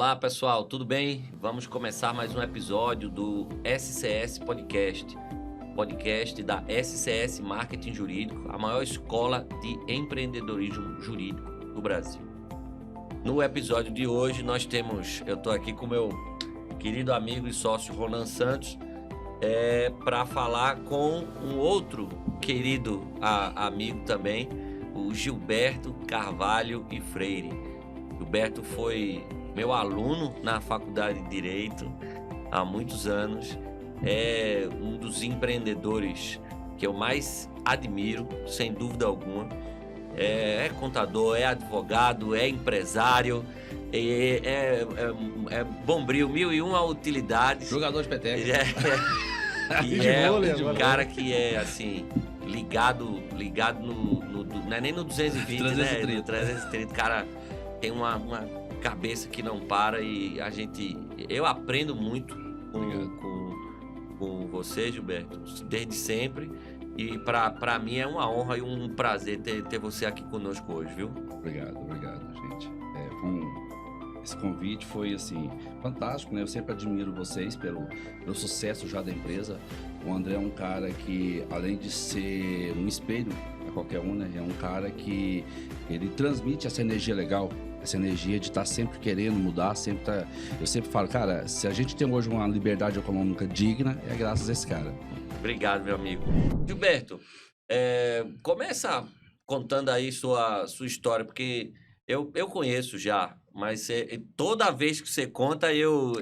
Olá pessoal, tudo bem? Vamos começar mais um episódio do SCS Podcast, podcast da SCS Marketing Jurídico, a maior escola de empreendedorismo jurídico do Brasil. No episódio de hoje eu estou aqui com meu querido amigo e sócio Ronan Santos, para falar com um outro querido amigo também, o Gilberto Carvalho e Freire. Gilberto foi meu aluno na Faculdade de Direito há muitos anos, é um dos empreendedores que eu mais admiro, sem dúvida alguma. É contador, é advogado, é empresário, é bombril, 1001 utilidades. Jogador de peteca. E é um cara que é assim, ligado no não é nem no 220, 330. Né? No 330, cara tem uma cabeça que não para e eu aprendo muito com você, Gilberto, desde sempre. E para mim é uma honra e um prazer ter você aqui conosco hoje, viu? Obrigado, gente. Esse convite foi, assim, fantástico, né? Eu sempre admiro vocês pelo sucesso já da empresa. O André é um cara que, além de ser um espelho a qualquer um, né? É um cara que ele transmite essa energia legal, essa energia de estar sempre querendo mudar, eu sempre falo, cara, se a gente tem hoje uma liberdade econômica digna, é graças a esse cara. Obrigado, meu amigo. Gilberto, começa contando aí sua história, porque eu conheço já, mas toda vez que você conta, eu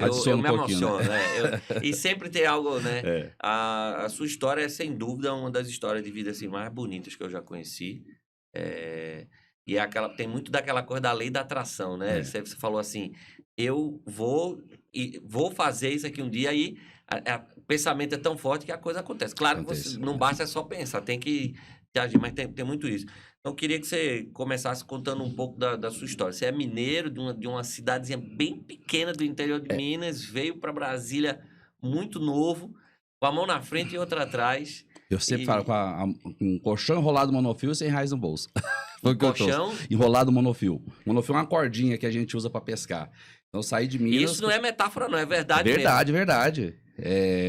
me emociono, né? E sempre tem algo, né? A sua história é, sem dúvida, uma das histórias de vida assim, mais bonitas que eu já conheci. E tem muito daquela coisa da lei da atração, né? Você falou assim, eu vou fazer isso aqui um dia, e o pensamento é tão forte que a coisa acontece. Claro que você não basta só pensar, tem que agir, mas tem muito isso. Então, eu queria que você começasse contando um pouco da sua história. Você é mineiro de uma cidadezinha bem pequena do interior de Minas, veio para Brasília muito novo, com a mão na frente e outra atrás. Eu sempre falo com um colchão enrolado monofio e R$100 no bolso. Foi o que colchão? Enrolado monofio. Monofio é uma cordinha que a gente usa para pescar. Então, eu saí de Minas... Isso não é metáfora, não. É verdade mesmo. Verdade.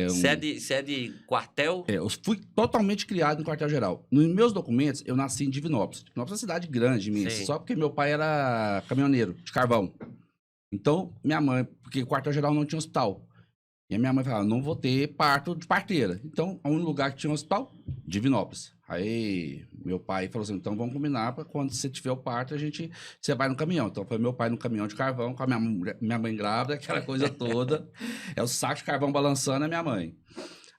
Você é de quartel? Eu fui totalmente criado em quartel-geral. Nos meus documentos, eu nasci em Divinópolis. Divinópolis é uma cidade grande de Minas. Sim. Só porque meu pai era caminhoneiro de carvão. Então, minha mãe... Porque quartel-geral não tinha hospital. E a minha mãe falava, não vou ter parto de parteira. Então, o único lugar que tinha um hospital, Divinópolis. Aí, meu pai falou assim, então vamos combinar para quando você tiver o parto, você vai no caminhão. Então, foi meu pai no caminhão de carvão, com a minha mãe grávida, aquela coisa toda. É o saco de carvão balançando a minha mãe.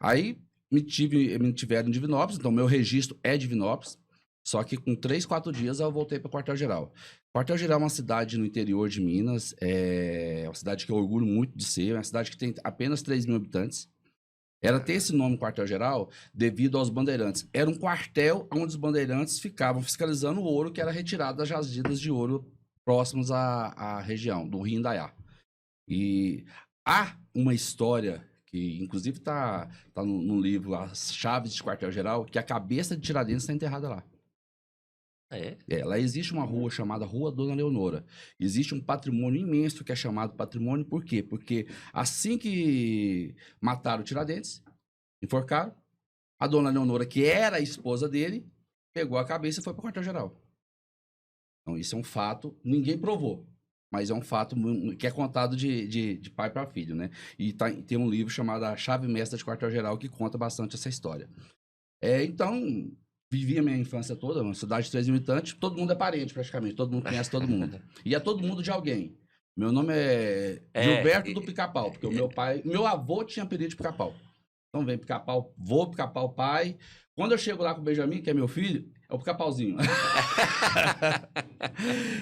Aí, me tiveram em Divinópolis, então meu registro é Divinópolis. Só que com 3, 4 dias eu voltei para Quartel-Geral. Quartel-Geral é uma cidade no interior de Minas, é uma cidade que eu orgulho muito de ser, é uma cidade que tem apenas 3 mil habitantes. Ela tem esse nome, Quartel-Geral, devido aos bandeirantes. Era um quartel onde os bandeirantes ficavam fiscalizando o ouro que era retirado das jazidas de ouro próximos à região do Rio Indaiá. E há uma história que, inclusive, tá no livro As Chaves de Quartel-Geral, que a cabeça de Tiradentes está enterrada lá. Lá existe uma rua chamada Rua Dona Leonora. Existe um patrimônio imenso que é chamado patrimônio, por quê? Porque assim que mataram o Tiradentes, enforcaram, a Dona Leonora, que era a esposa dele, pegou a cabeça e foi para o quartel-geral. Então isso é um fato, ninguém provou, mas é um fato que é contado de pai para filho, né? E tem um livro chamado A Chave Mestra de Quartel-Geral que conta bastante essa história. Então... Vivi a minha infância toda, uma cidade de 3 mil habitantes, todo mundo é parente praticamente, todo mundo conhece todo mundo. E é todo mundo de alguém. Meu nome é Gilberto do Pica-Pau, porque meu avô tinha apelido de Pica-Pau. Então vem Pica-Pau, vô, Pica-Pau, pai. Quando eu chego lá com o Benjamin, que é meu filho, é o Pica-Pauzinho.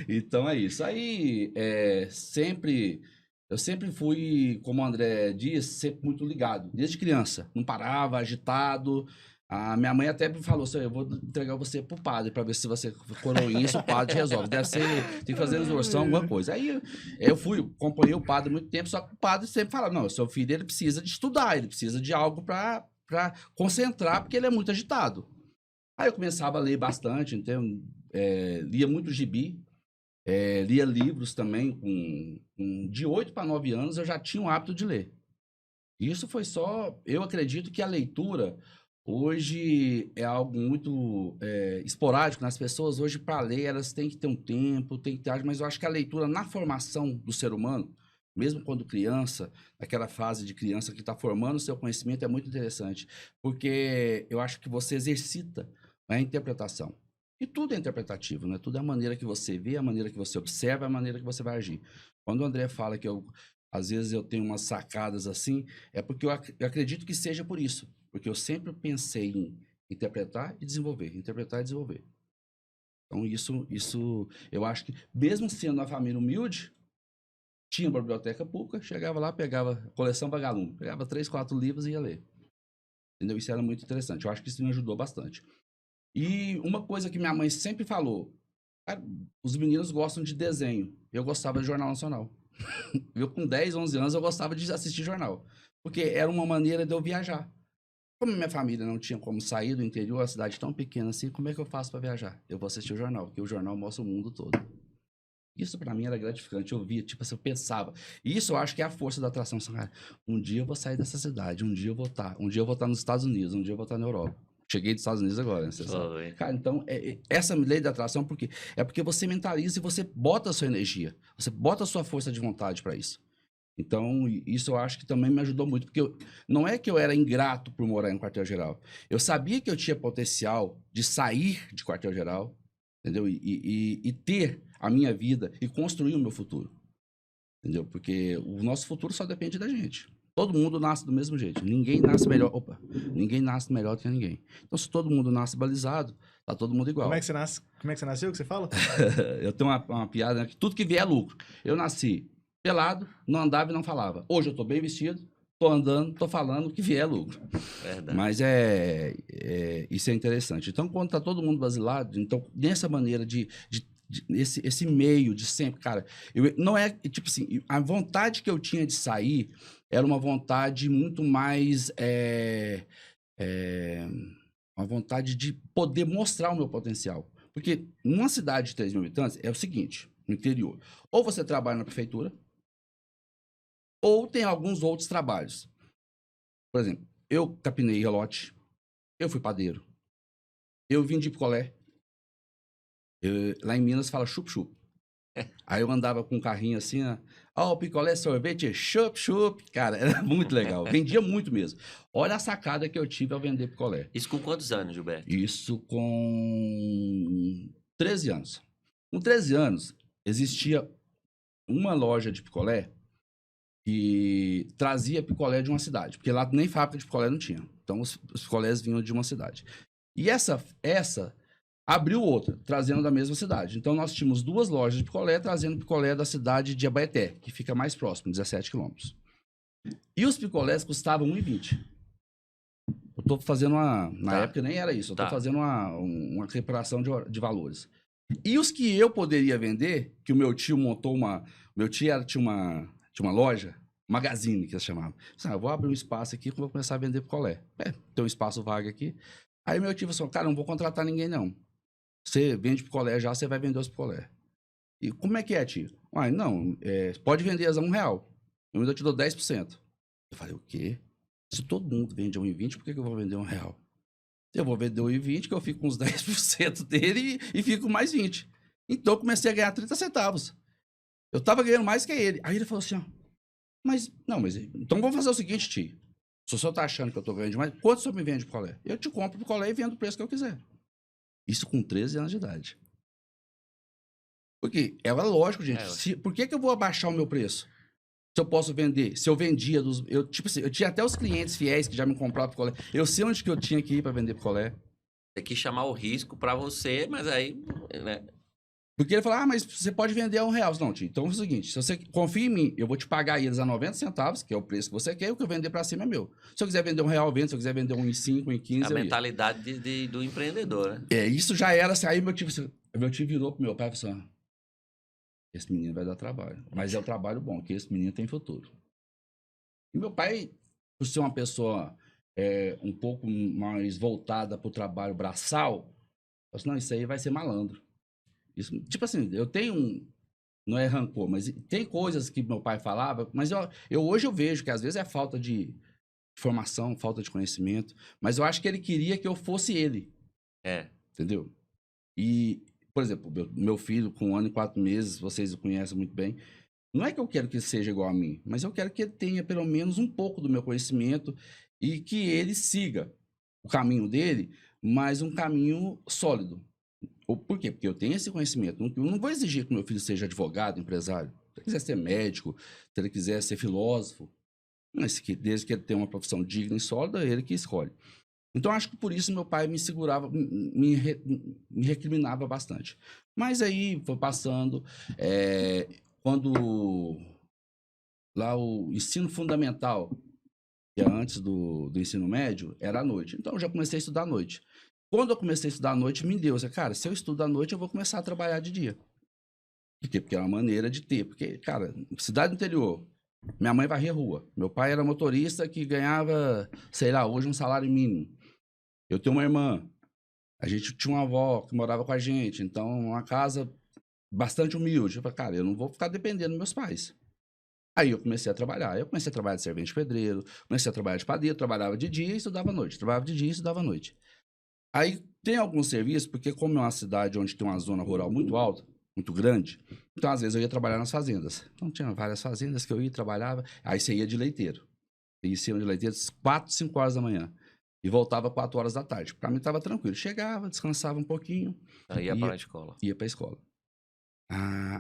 Então é isso. Aí, eu sempre fui, como o André diz, sempre muito ligado, desde criança. Não parava, agitado. A minha mãe até me falou assim, eu vou entregar você pro padre para ver se você coroinha, isso o padre resolve. Tem que fazer exorção, alguma coisa. Aí eu acompanhei o padre muito tempo, só que o padre sempre falava, não, seu filho ele precisa de estudar, ele precisa de algo para concentrar, porque ele é muito agitado. Aí eu começava a ler bastante, então, lia muito gibi, lia livros também, de 8 para 9 anos eu já tinha o hábito de ler. Isso foi só... Eu acredito que a leitura hoje é algo muito esporádico nas pessoas. Hoje, para ler, elas têm que ter um tempo, têm que ter... Mas eu acho que a leitura, na formação do ser humano, mesmo quando criança, naquela fase de criança que está formando o seu conhecimento, é muito interessante. Porque eu acho que você exercita a interpretação. E tudo é interpretativo, né? Tudo é a maneira que você vê, a maneira que você observa, a maneira que você vai agir. Quando o André fala que às vezes eu tenho umas sacadas assim, é porque eu acredito que seja por isso. Porque eu sempre pensei em interpretar e desenvolver, interpretar e desenvolver. Então, isso eu acho que, mesmo sendo uma família humilde, tinha uma biblioteca pública, chegava lá, pegava coleção vagalume, pegava 3, 4 livros e ia ler. Entendeu? Isso era muito interessante. Eu acho que isso me ajudou bastante. E uma coisa que minha mãe sempre falou, cara, os meninos gostam de desenho. Eu gostava de Jornal Nacional. Eu, com 10, 11 anos, eu gostava de assistir jornal. Porque era uma maneira de eu viajar. Como minha família não tinha como sair do interior, a cidade tão pequena assim, como é que eu faço para viajar? Eu vou assistir o jornal, porque o jornal mostra o mundo todo. Isso para mim era gratificante. Eu via, tipo assim, eu pensava. E isso eu acho que é a força da atração. Cara, um dia eu vou sair dessa cidade, um dia eu vou estar nos Estados Unidos, um dia eu vou estar na Europa. Cheguei dos Estados Unidos agora, né? Você sabe. Cara, então, essa lei da atração, é porque você mentaliza e você bota a sua energia, você bota a sua força de vontade para isso. Então, isso eu acho que também me ajudou muito, porque não é que eu era ingrato por morar em quartel-geral. Eu sabia que eu tinha potencial de sair de quartel-geral, entendeu? E ter a minha vida e construir o meu futuro, entendeu? Porque o nosso futuro só depende da gente. Todo mundo nasce do mesmo jeito. Ninguém nasce melhor. Ninguém nasce melhor do que ninguém. Então, se todo mundo nasce balizado, tá todo mundo igual. Como é que você nasceu, que você fala? Eu tenho uma piada, né? Que tudo que vier é lucro. Eu nasci pelado, não andava e não falava. Hoje eu tô bem vestido, tô andando, tô falando, o que vier é lucro. Verdade. Mas isso é interessante. Então, quando tá todo mundo basilado, então, nessa maneira esse meio de sempre, cara, não é, tipo assim, a vontade que eu tinha de sair era uma vontade muito mais, uma vontade de poder mostrar o meu potencial. Porque numa cidade de 3 mil habitantes, é o seguinte, no interior, ou você trabalha na prefeitura, ou tem alguns outros trabalhos. Por exemplo, eu capinei relote, eu fui padeiro, eu vendi picolé. Lá em Minas fala chup-chup. Aí eu andava com um carrinho assim, ó, picolé, sorvete, chup-chup. Cara, era muito legal. Vendia muito mesmo. Olha a sacada que eu tive ao vender picolé. Isso com quantos anos, Gilberto? Isso com 13 anos. Com 13 anos, existia uma loja de picolé que trazia picolé de uma cidade. Porque lá nem fábrica de picolé não tinha. Então, os picolés vinham de uma cidade. E essa abriu outra, trazendo da mesma cidade. Então, nós tínhamos 2 lojas de picolé, trazendo picolé da cidade de Abaeté, que fica mais próximo, 17 quilômetros. E os picolés custavam R$1,20. Eu estou fazendo na época nem era isso, eu estou fazendo uma reparação de valores. E os que eu poderia vender, que o meu tio montou Meu tio tinha uma loja, Magazine, que se chamava. Eu vou abrir um espaço aqui que eu vou começar a vender picolé. Tem um espaço vago aqui. Aí meu tio falou, cara, não vou contratar ninguém, não. Você vende picolé já, você vai vender os picolé. E como é que é, tio? Não, pode vender a R$1. Eu ainda te dou 10%. Eu falei, o quê? Se todo mundo vende a R$1,20, por que eu vou vender R$1? Eu vou vender R$1,20, que eu fico com uns 10% dele e fico com mais 20%. Então eu comecei a ganhar 30 centavos. Eu tava ganhando mais que ele. Aí ele falou assim, mas então vamos fazer o seguinte, tio. Se o senhor tá achando que eu tô ganhando demais, quanto o senhor me vende picolé? Eu te compro picolé e vendo o preço que eu quiser. Isso com 13 anos de idade. Porque era lógico, gente. Por que eu vou abaixar o meu preço? Se eu posso vender, se eu vendia tipo assim, eu tinha até os clientes fiéis que já me compravam picolé. Eu sei onde que eu tinha que ir para vender picolé. Tem que chamar o risco para você, mas aí, né? Porque ele falou, mas você pode vender a R$1. Não, tio, então é o seguinte, se você confia em mim, eu vou te pagar eles a 90 centavos, que é o preço que você quer, e o que eu vender para cima é meu. Se eu quiser vender R$1, eu vendo. Se eu quiser vender R$1,05, R$1,15, a mentalidade do empreendedor, né? Isso já era assim. Aí meu tio virou pro meu pai e falou assim, esse menino vai dar trabalho. Mas é um trabalho bom, que esse menino tem futuro. E meu pai, por ser uma pessoa um pouco mais voltada pro trabalho braçal, falou assim, não, isso aí vai ser malandro. Isso, tipo assim, eu tenho não é rancor, mas tem coisas que meu pai falava, mas hoje eu vejo que às vezes é falta de formação, falta de conhecimento, mas eu acho que ele queria que eu fosse ele. Entendeu? E, por exemplo, meu filho, com 1 ano e 4 meses, vocês o conhecem muito bem, não é que eu quero que ele seja igual a mim, mas eu quero que ele tenha pelo menos um pouco do meu conhecimento e que ele siga o caminho dele, mas um caminho sólido. Por quê? Porque eu tenho esse conhecimento. Eu não vou exigir que meu filho seja advogado, empresário. Se ele quiser ser médico, se ele quiser ser filósofo, mas desde que ele tenha uma profissão digna e sólida, é ele que escolhe. Então, acho que por isso meu pai me segurava, me recriminava bastante. Mas aí foi passando. Quando lá o ensino fundamental, que é antes do ensino médio, era à noite. Então, eu já comecei a estudar à noite. Quando eu comecei a estudar à noite, me deu. Cara, se eu estudo à noite, eu vou começar a trabalhar de dia. Por quê? Porque é uma maneira de ter. Porque, cara, cidade interior, minha mãe varria a rua. Meu pai era motorista que ganhava, sei lá, hoje um salário mínimo. Eu tenho uma irmã. A gente tinha uma avó que morava com a gente. Então, uma casa bastante humilde. Eu falei, cara, eu não vou ficar dependendo dos meus pais. Aí eu comecei a trabalhar. Eu comecei a trabalhar de servente de pedreiro, comecei a trabalhar de padeiro, trabalhava de dia e estudava à noite. Trabalhava de dia e estudava à noite. Aí tem alguns serviços, porque como é uma cidade onde tem uma zona rural muito alta, muito grande, então às vezes eu ia trabalhar nas fazendas. Então tinha várias fazendas que eu ia e trabalhava, aí você ia de leiteiro. Eu ia de leiteiro às 4, 5 horas da manhã. E voltava 4 horas da tarde. Para mim estava tranquilo. Chegava, descansava um pouquinho. Aí ia para a escola. Ia para a escola.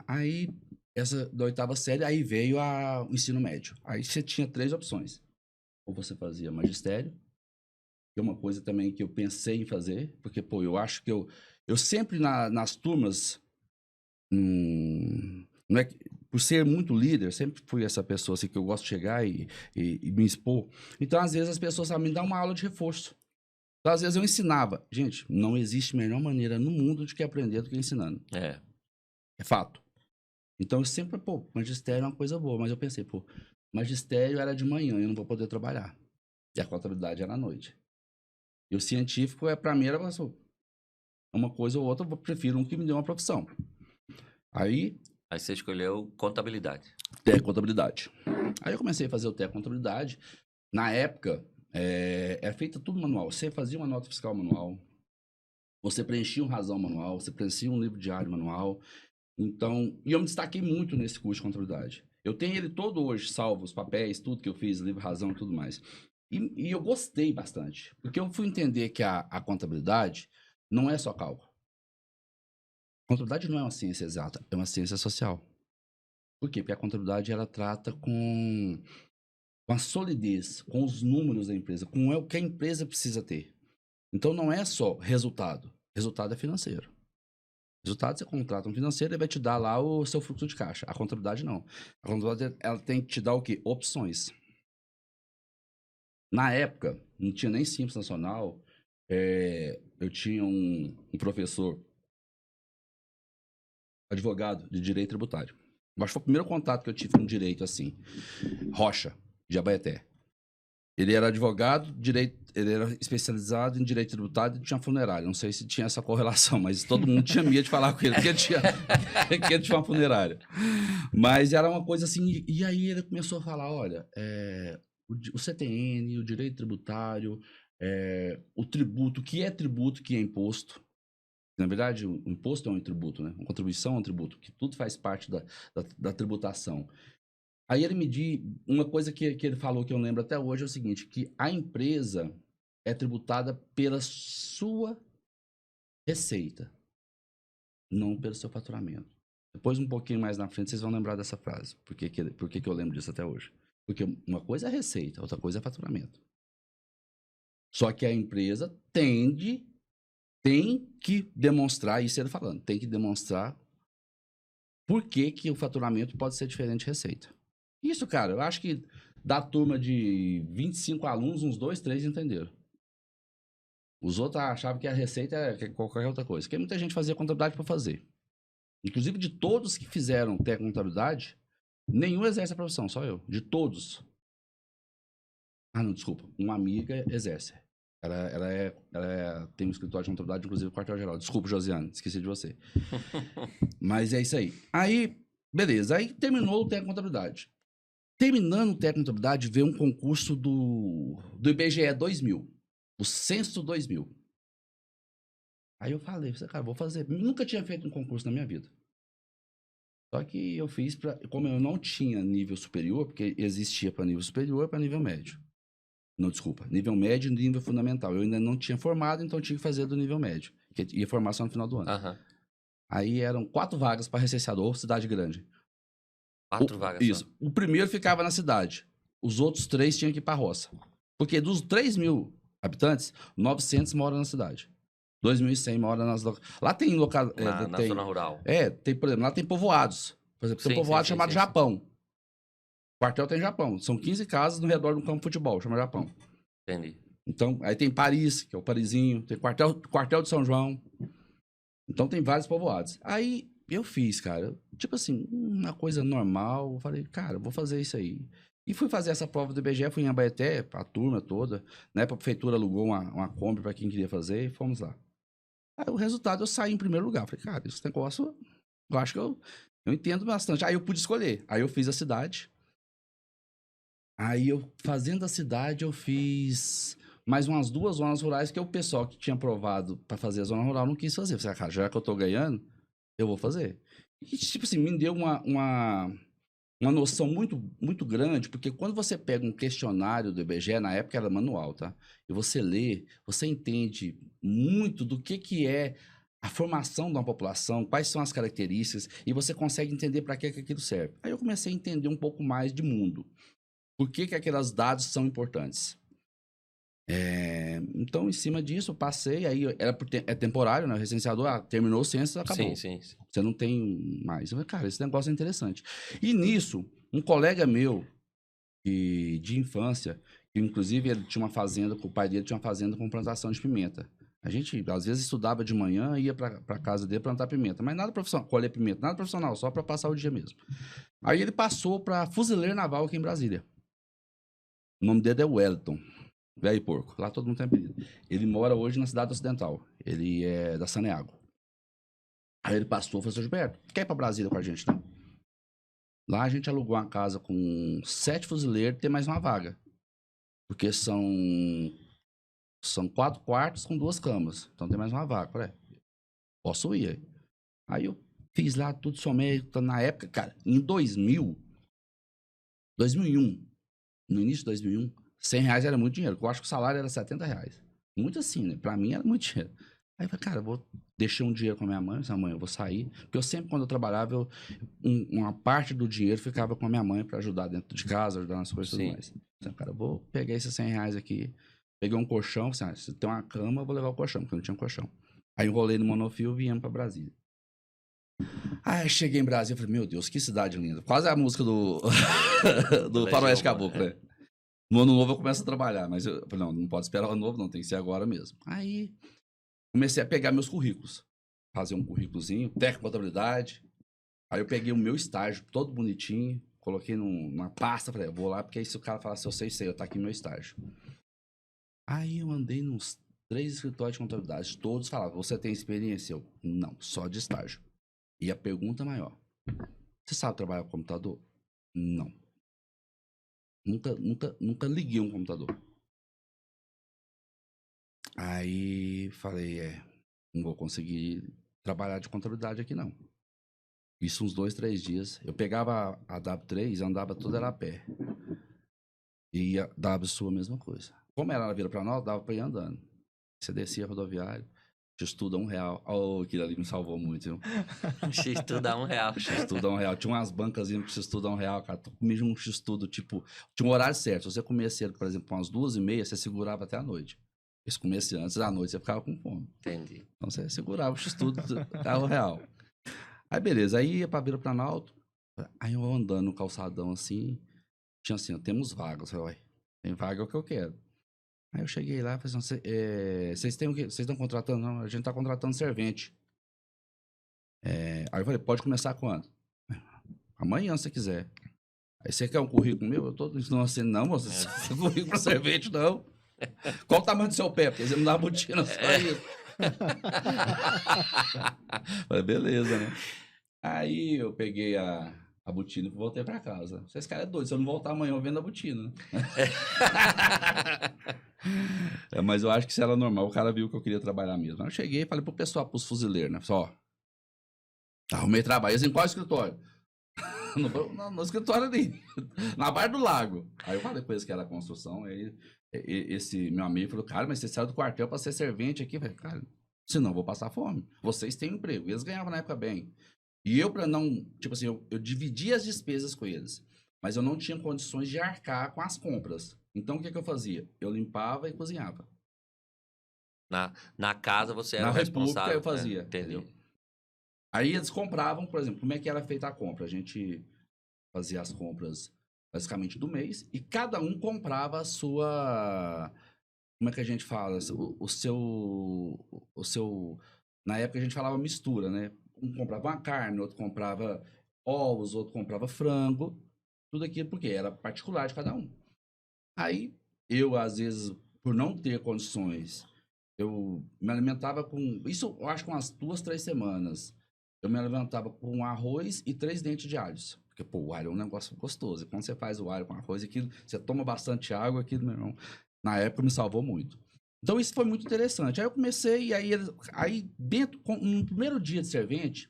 Aí, essa da 8ª série, aí veio o ensino médio. Aí você tinha 3 opções. Ou você fazia magistério, que é uma coisa também que eu pensei em fazer, porque, pô, eu acho que eu sempre nas turmas, não é que, por ser muito líder, sempre fui essa pessoa assim, que eu gosto de chegar e me expor. Então, às vezes, as pessoas me dão uma aula de reforço. Então, às vezes, eu ensinava. Gente, não existe melhor maneira no mundo de que aprender do que ensinando. É fato. Então, eu sempre, magistério é uma coisa boa. Mas eu pensei, magistério era de manhã, eu não vou poder trabalhar. E a contabilidade era à noite. E o científico, para mim, era uma coisa ou outra, eu prefiro um que me dê uma profissão. Aí você escolheu contabilidade. Contabilidade. Aí eu comecei a fazer o contabilidade. Na época, era feita tudo manual. Você fazia uma nota fiscal manual, você preenchia um rasão manual, você preenchia um livro diário manual. Então, e eu me destaquei muito nesse curso de contabilidade. Eu tenho ele todo hoje, salvo os papéis, tudo que eu fiz, livro, razão e tudo mais. E eu gostei bastante, porque eu fui entender que a contabilidade não é só cálculo. A contabilidade não é uma ciência exata, é uma ciência social. Por quê? Porque a contabilidade, ela trata com a solidez, com os números da empresa, com o que a empresa precisa ter. Então, não é só resultado. Resultado é financeiro. Resultado, você contrata um financeiro, ele vai te dar lá o seu fluxo de caixa. A contabilidade, não. A contabilidade, ela tem que te dar o quê? Opções. Na época, não tinha nem Simples Nacional. Eu tinha um professor, advogado de direito tributário. Eu acho que foi o primeiro contato que eu tive com direito, assim. Rocha, de Abaeté. Ele era advogado, ele era especializado em direito tributário e tinha funerária. Não sei se tinha essa correlação, mas todo mundo tinha medo de falar com ele, porque ele tinha uma funerária. Mas era uma coisa assim, e aí ele começou a falar, olha, o CTN, o direito tributário, o tributo, o que é imposto. Na verdade, o imposto é um tributo, né? Uma contribuição é um tributo, que tudo faz parte da tributação. Aí ele me diz, uma coisa que ele falou que eu lembro até hoje é o seguinte, que a empresa é tributada pela sua receita, não pelo seu faturamento. Depois, um pouquinho mais na frente, vocês vão lembrar dessa frase. Por que eu lembro disso até hoje? Porque uma coisa é receita, outra coisa é faturamento. Só que a empresa tem que demonstrar, isso ele falando, tem que demonstrar por que o faturamento pode ser diferente de receita. Isso, cara, eu acho que da turma de 25 alunos, uns 2, 3 entenderam. Os outros achavam que a receita é qualquer outra coisa. Porque muita gente fazia contabilidade para fazer. Inclusive, de todos que fizeram contabilidade, nenhum exerce a profissão, só eu. De todos. Não, desculpa. Uma amiga exerce. Ela tem um escritório de contabilidade, inclusive o quartel-geral. Desculpa, Josiane, esqueci de você. Mas é isso aí. Aí, Beleza, aí terminou o técnico de contabilidade. Terminando o técnico de contabilidade, veio um concurso do IBGE 2000, o Censo 2000. Aí eu falei, cara, vou fazer. Nunca tinha feito um concurso na minha vida. Só que eu fiz, como eu não tinha nível superior, porque existia para nível superior e para nível médio. Não, desculpa, nível médio e nível fundamental. Eu ainda não tinha formado, então eu tinha que fazer do nível médio, que ia formar só no final do ano. Aham. Aí eram 4 vagas para recenseador, cidade grande. 4 vagas Isso. só. O primeiro ficava na cidade. Os outros 3 tinham que ir para roça. Porque dos 3.000 habitantes, 900 moram na cidade. 2.100 moram nas localidades. Lá tem local. Na zona rural. Tem, por exemplo, lá tem povoados. Por exemplo, tem um povoado chamado Japão. O quartel tem Japão. São 15 casas no redor de um campo de futebol, chama Japão. Entendi. Então, aí tem Paris, que é o Parisinho, tem quartel de São João. Então tem vários povoados. Aí eu fiz, cara, tipo assim, uma coisa normal. Eu falei, cara, vou fazer isso aí. E fui fazer essa prova do IBGE, fui em Abaeté, a turma toda, né? A prefeitura alugou uma Kombi para quem queria fazer e fomos lá. Aí o resultado, eu saí em primeiro lugar. Falei, cara, esse negócio, eu acho que eu entendo bastante. Aí eu pude escolher. Aí eu fiz a cidade. Aí eu, fazendo a cidade, eu fiz mais umas 2 zonas rurais que o pessoal que tinha aprovado para fazer a zona rural não quis fazer. Eu falei, cara, já que eu tô ganhando, eu vou fazer. E, tipo assim, me deu uma noção muito, muito grande, porque quando você pega um questionário do IBGE, na época era manual, tá? E você lê, você entende muito do que é a formação de uma população, quais são as características, e você consegue entender para que aquilo serve. Aí eu comecei a entender um pouco mais de mundo. Por que aqueles dados são importantes? Então, em cima disso, eu passei, aí é temporário, né? O recenseador terminou o censo, acabou. Sim. Você não tem mais. Eu falei, cara, esse negócio é interessante. E nisso, um colega meu de infância, que inclusive ele tinha uma fazenda, o pai dele tinha uma fazenda com plantação de pimenta. A gente, às vezes, estudava de manhã e ia pra casa dele plantar pimenta. Mas nada profissional, colher pimenta, nada profissional, só para passar o dia mesmo. Aí ele passou para fuzileiro naval aqui em Brasília. O nome dele é Wellington. Velho porco. Lá todo mundo tem apelido. Ele mora hoje na cidade ocidental. Ele é da Saneago. Aí ele passou e falou, Gilberto, quer ir pra Brasília com a gente, não? Lá a gente alugou uma casa com 7 fuzileiros e tem mais uma vaga. Porque são 4 quartos com 2 camas. Então tem mais uma vaga. Falei, posso ir. Aí eu fiz lá tudo, somei. Na época, cara, em 2001, no início de 2001, R$100 era muito dinheiro. Eu acho que o salário era R$70. Muito assim, né? Pra mim era muito dinheiro. Aí eu falei, cara, eu deixei um dinheiro com a minha mãe. Falei, mãe, eu vou sair. Porque eu sempre, quando eu trabalhava, uma parte do dinheiro ficava com a minha mãe pra ajudar dentro de casa, ajudar nas coisas e tudo mais. Então, cara, eu vou pegar esses R$100 aqui. Peguei um colchão. Falei, se tem uma cama, eu vou levar o colchão, porque eu não tinha um colchão. Aí enrolei no monofio e viemos pra Brasília. Aí cheguei em Brasília e falei, meu Deus, que cidade linda. Quase a música do Faroeste Caboclo, né? No ano novo eu começo a trabalhar, mas eu falei, não pode esperar o ano novo, não, tem que ser agora mesmo. Aí comecei a pegar meus currículos, fazer um currículozinho, técnico de contabilidade. Aí eu peguei o meu estágio, todo bonitinho, coloquei numa pasta, falei, eu vou lá, porque aí se o cara falar assim, eu sei, eu tá aqui meu estágio. Aí eu andei nos 3 escritórios de contabilidade, todos falavam, você tem experiência? Eu, não, só de estágio. E a pergunta maior, você sabe trabalhar com computador? Não. Nunca liguei um computador. Aí falei, não vou conseguir trabalhar de contabilidade aqui não. Isso uns 2, 3 dias. Eu pegava a W3 e andava toda ela a pé. E a W Sul a mesma coisa. Como era na Vila Planalto, dava pra ir andando. Você descia a rodoviária, X-Tudo a R$1. Oh, aquilo ali me salvou muito, viu? X-Tudo a R$1. X-Tudo a R$1. Tinha umas bancas com X-Tudo a R$1, cara. Tu comia um X-Tudo, tipo... Tinha um horário certo. Se você comia cedo, por exemplo, umas 2h30, você segurava até a noite. Se comesse antes da noite, você ficava com fome. Entendi. Então você segurava o X-Tudo a R$1. Aí beleza, aí ia pra Vila Planalto. Aí eu andando no calçadão assim, tinha assim, temos vagas. Eu falei, ué, tem vaga é o que eu quero. Aí eu cheguei lá e falei assim, vocês têm o quê? Vocês estão contratando? Não, a gente tá contratando servente. Aí eu falei, pode começar quando? Amanhã, se você quiser. Aí você quer um currículo meu? Eu tô dizendo assim, não, moça, esse currículo pra servente, não. Qual o tamanho do seu pé? Porque você não dá botina, só isso. Falei, beleza, né? Aí eu peguei a botina e voltei pra casa. Esse cara é doido, se eu não voltar amanhã eu vendo a botina. Mas eu acho que se era normal, o cara viu que eu queria trabalhar mesmo. Aí eu cheguei e falei pro pessoal, pros fuzileiros, né? Só, arrumei trabalho. Eles em qual escritório? No escritório ali, na Barra do Lago. Aí eu falei com eles que era construção, aí esse meu amigo falou, cara, mas você saiu do quartel pra ser servente aqui? Eu falei, cara, senão eu vou passar fome. Vocês têm emprego. Eles ganhavam na época bem. E eu, pra não, tipo assim, eu dividia as despesas com eles, mas eu não tinha condições de arcar com as compras. Então, o que que eu fazia? Eu limpava e cozinhava. Na casa você era Na o República responsável. eu fazia. Entendeu? Aí eles compravam, por exemplo, como é que era feita a compra? A gente fazia as compras basicamente do mês e cada um comprava a sua, como é que a gente fala? O seu, na época a gente falava mistura, né? Um comprava uma carne, outro comprava ovos, outro comprava frango, tudo aquilo porque era particular de cada um. Aí eu, às vezes, por não ter condições, eu me alimentava com, isso eu acho que umas 2, 3 semanas. Eu me alimentava com arroz e 3 dentes de alhos. Porque, pô, o alho é um negócio gostoso. E quando você faz o alho com arroz, aquilo, você toma bastante água, aquilo, meu irmão, na época me salvou muito. Então isso foi muito interessante. Aí eu comecei, e aí dentro, no primeiro dia de servente,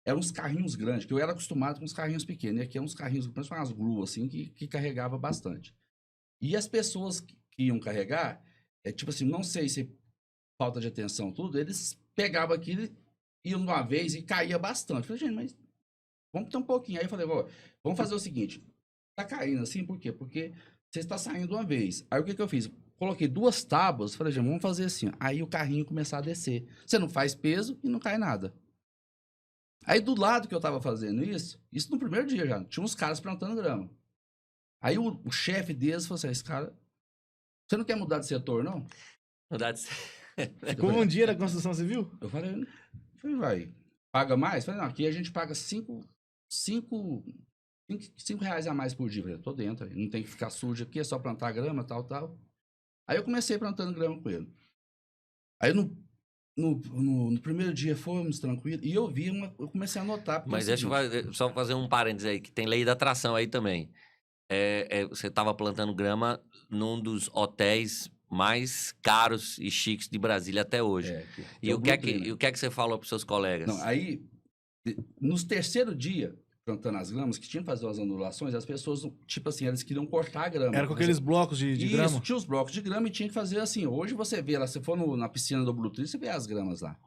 eram uns carrinhos grandes, que eu era acostumado com uns carrinhos pequenos. E aqui eram uns carrinhos, principalmente umas gruas, assim, que carregava bastante. E as pessoas que iam carregar, tipo assim, não sei se falta de atenção, tudo, eles pegavam aquilo, iam de uma vez e caía bastante. Eu falei, gente, mas vamos ter um pouquinho. Aí eu falei, vamos fazer o seguinte, tá caindo assim, por quê? Porque você está saindo uma vez. Aí o que que eu fiz? Coloquei 2 tábuas, falei, gente, vamos fazer assim. Aí o carrinho começar a descer. Você não faz peso e não cai nada. Aí do lado que eu tava fazendo isso no primeiro dia já, tinha uns caras plantando grama. Aí o chefe deles falou assim, esse cara, você não quer mudar de setor, não? Ficou um dia na construção civil? Eu falei, vai, paga mais? Eu falei, não, aqui a gente paga 5 reais a mais por dia. Eu falei, tô dentro, não tem que ficar sujo aqui, é só plantar grama, tal. Aí eu comecei plantando grama com ele. Aí no primeiro dia fomos tranquilos, e eu comecei a notar. Mas deixa eu só fazer um parênteses aí, que tem lei da atração aí também. Você estava plantando grama num dos hotéis mais caros e chiques de Brasília até hoje. E o que é que você falou para os seus colegas? Não, aí, nos terceiro dia, plantando as gramas, que tinha que fazer as ondulações, as pessoas, tipo assim, elas queriam cortar a grama. Era com aqueles blocos de grama? Isso, tinha os blocos de grama e tinha que fazer assim. Hoje você vê lá, se for na piscina do Bluetooth, você vê as gramas lá.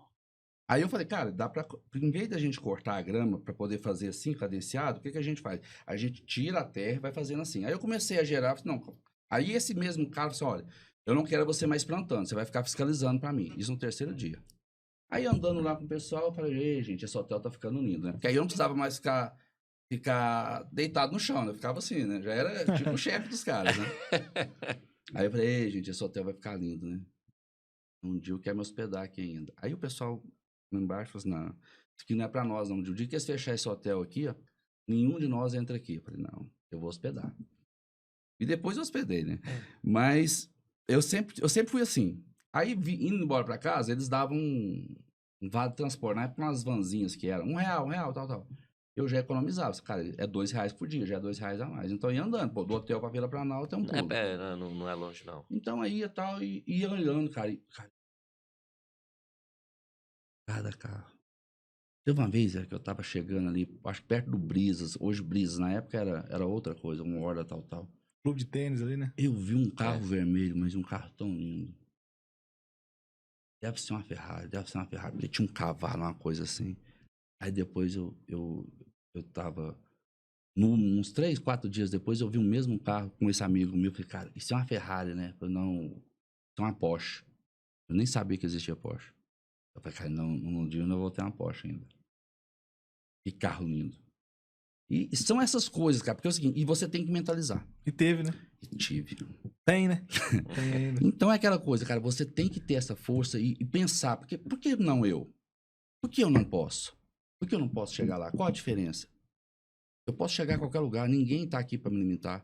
Aí eu falei, cara, dá pra, em vez da gente cortar a grama para poder fazer assim, cadenciado, o que que a gente faz? A gente tira a terra e vai fazendo assim. Aí eu comecei a gerar, falei, não. Aí esse mesmo cara falou assim, olha, eu não quero você mais plantando, você vai ficar fiscalizando para mim. Isso no terceiro dia. Aí andando lá com o pessoal, eu falei, ei, gente, esse hotel tá ficando lindo, né? Porque aí eu não precisava mais ficar deitado no chão, né? Eu ficava assim, né? Já era tipo o chefe dos caras, né? Aí eu falei, ei, gente, esse hotel vai ficar lindo, né? Um dia eu quero me hospedar aqui ainda. Aí o pessoal lá embaixo falou assim, não, isso aqui não é pra nós, não. O dia que eles fechar esse hotel aqui, ó, nenhum de nós entra aqui. Eu falei, não, eu vou hospedar. E depois eu hospedei, né? Mas eu sempre fui assim. Aí, indo embora pra casa, eles davam um vale de transporte, na época umas vanzinhas que eram R$1, tal. Eu já economizava. Cara, é R$2 por dia, já é R$2 a mais. Então, eu ia andando, pô, do hotel pra Vila Planalto é um pulo. Não é longe, não. Então, aí ia tal, e ia olhando, cara. Cada carro. Teve uma vez que eu tava chegando ali, acho que perto do Brisas. Hoje, Brisas, na época era outra coisa, uma horda tal. Clube de tênis ali, né? Eu vi um carro vermelho, mas um carro tão lindo. Deve ser uma Ferrari, porque tinha um cavalo, uma coisa assim. Aí depois eu tava, uns 3, 4 dias depois, eu vi o mesmo carro com esse amigo meu. Falei, cara, isso é uma Ferrari, né? Eu falei, não, isso é uma Porsche. Eu nem sabia que existia Porsche. Eu falei, cara, num dia eu não vou ter uma Porsche ainda. Que carro lindo. E são essas coisas, cara, porque é o seguinte, e você tem que mentalizar. E teve, né? E tive. Tem, né? Tem ainda. Então é aquela coisa, cara, você tem que ter essa força e pensar, por que não eu? Por que eu não posso? Por que eu não posso chegar lá? Qual a diferença? Eu posso chegar a qualquer lugar, ninguém tá aqui para me limitar.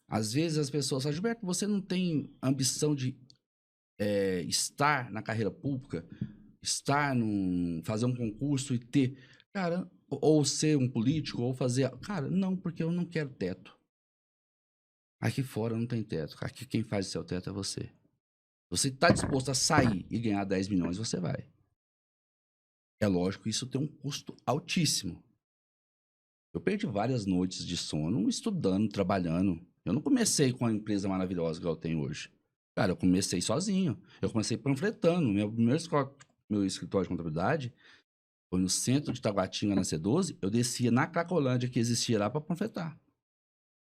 Às vezes as pessoas falam, Gilberto, você não tem ambição de estar na carreira pública? fazer um concurso e ter, cara, ou ser um político, ou fazer, cara, não, porque eu não quero teto. Aqui fora não tem teto, aqui quem faz o seu teto é você. Você está disposto a sair e ganhar 10 milhões, você vai. É lógico que isso tem um custo altíssimo. Eu perdi várias noites de sono estudando, trabalhando. Eu não comecei com a empresa maravilhosa que eu tenho hoje. Cara, eu comecei sozinho. Eu comecei panfletando. Meu escritório de contabilidade foi no centro de Taguatinga, na C12. Eu descia na Cracolândia que existia lá para panfletar.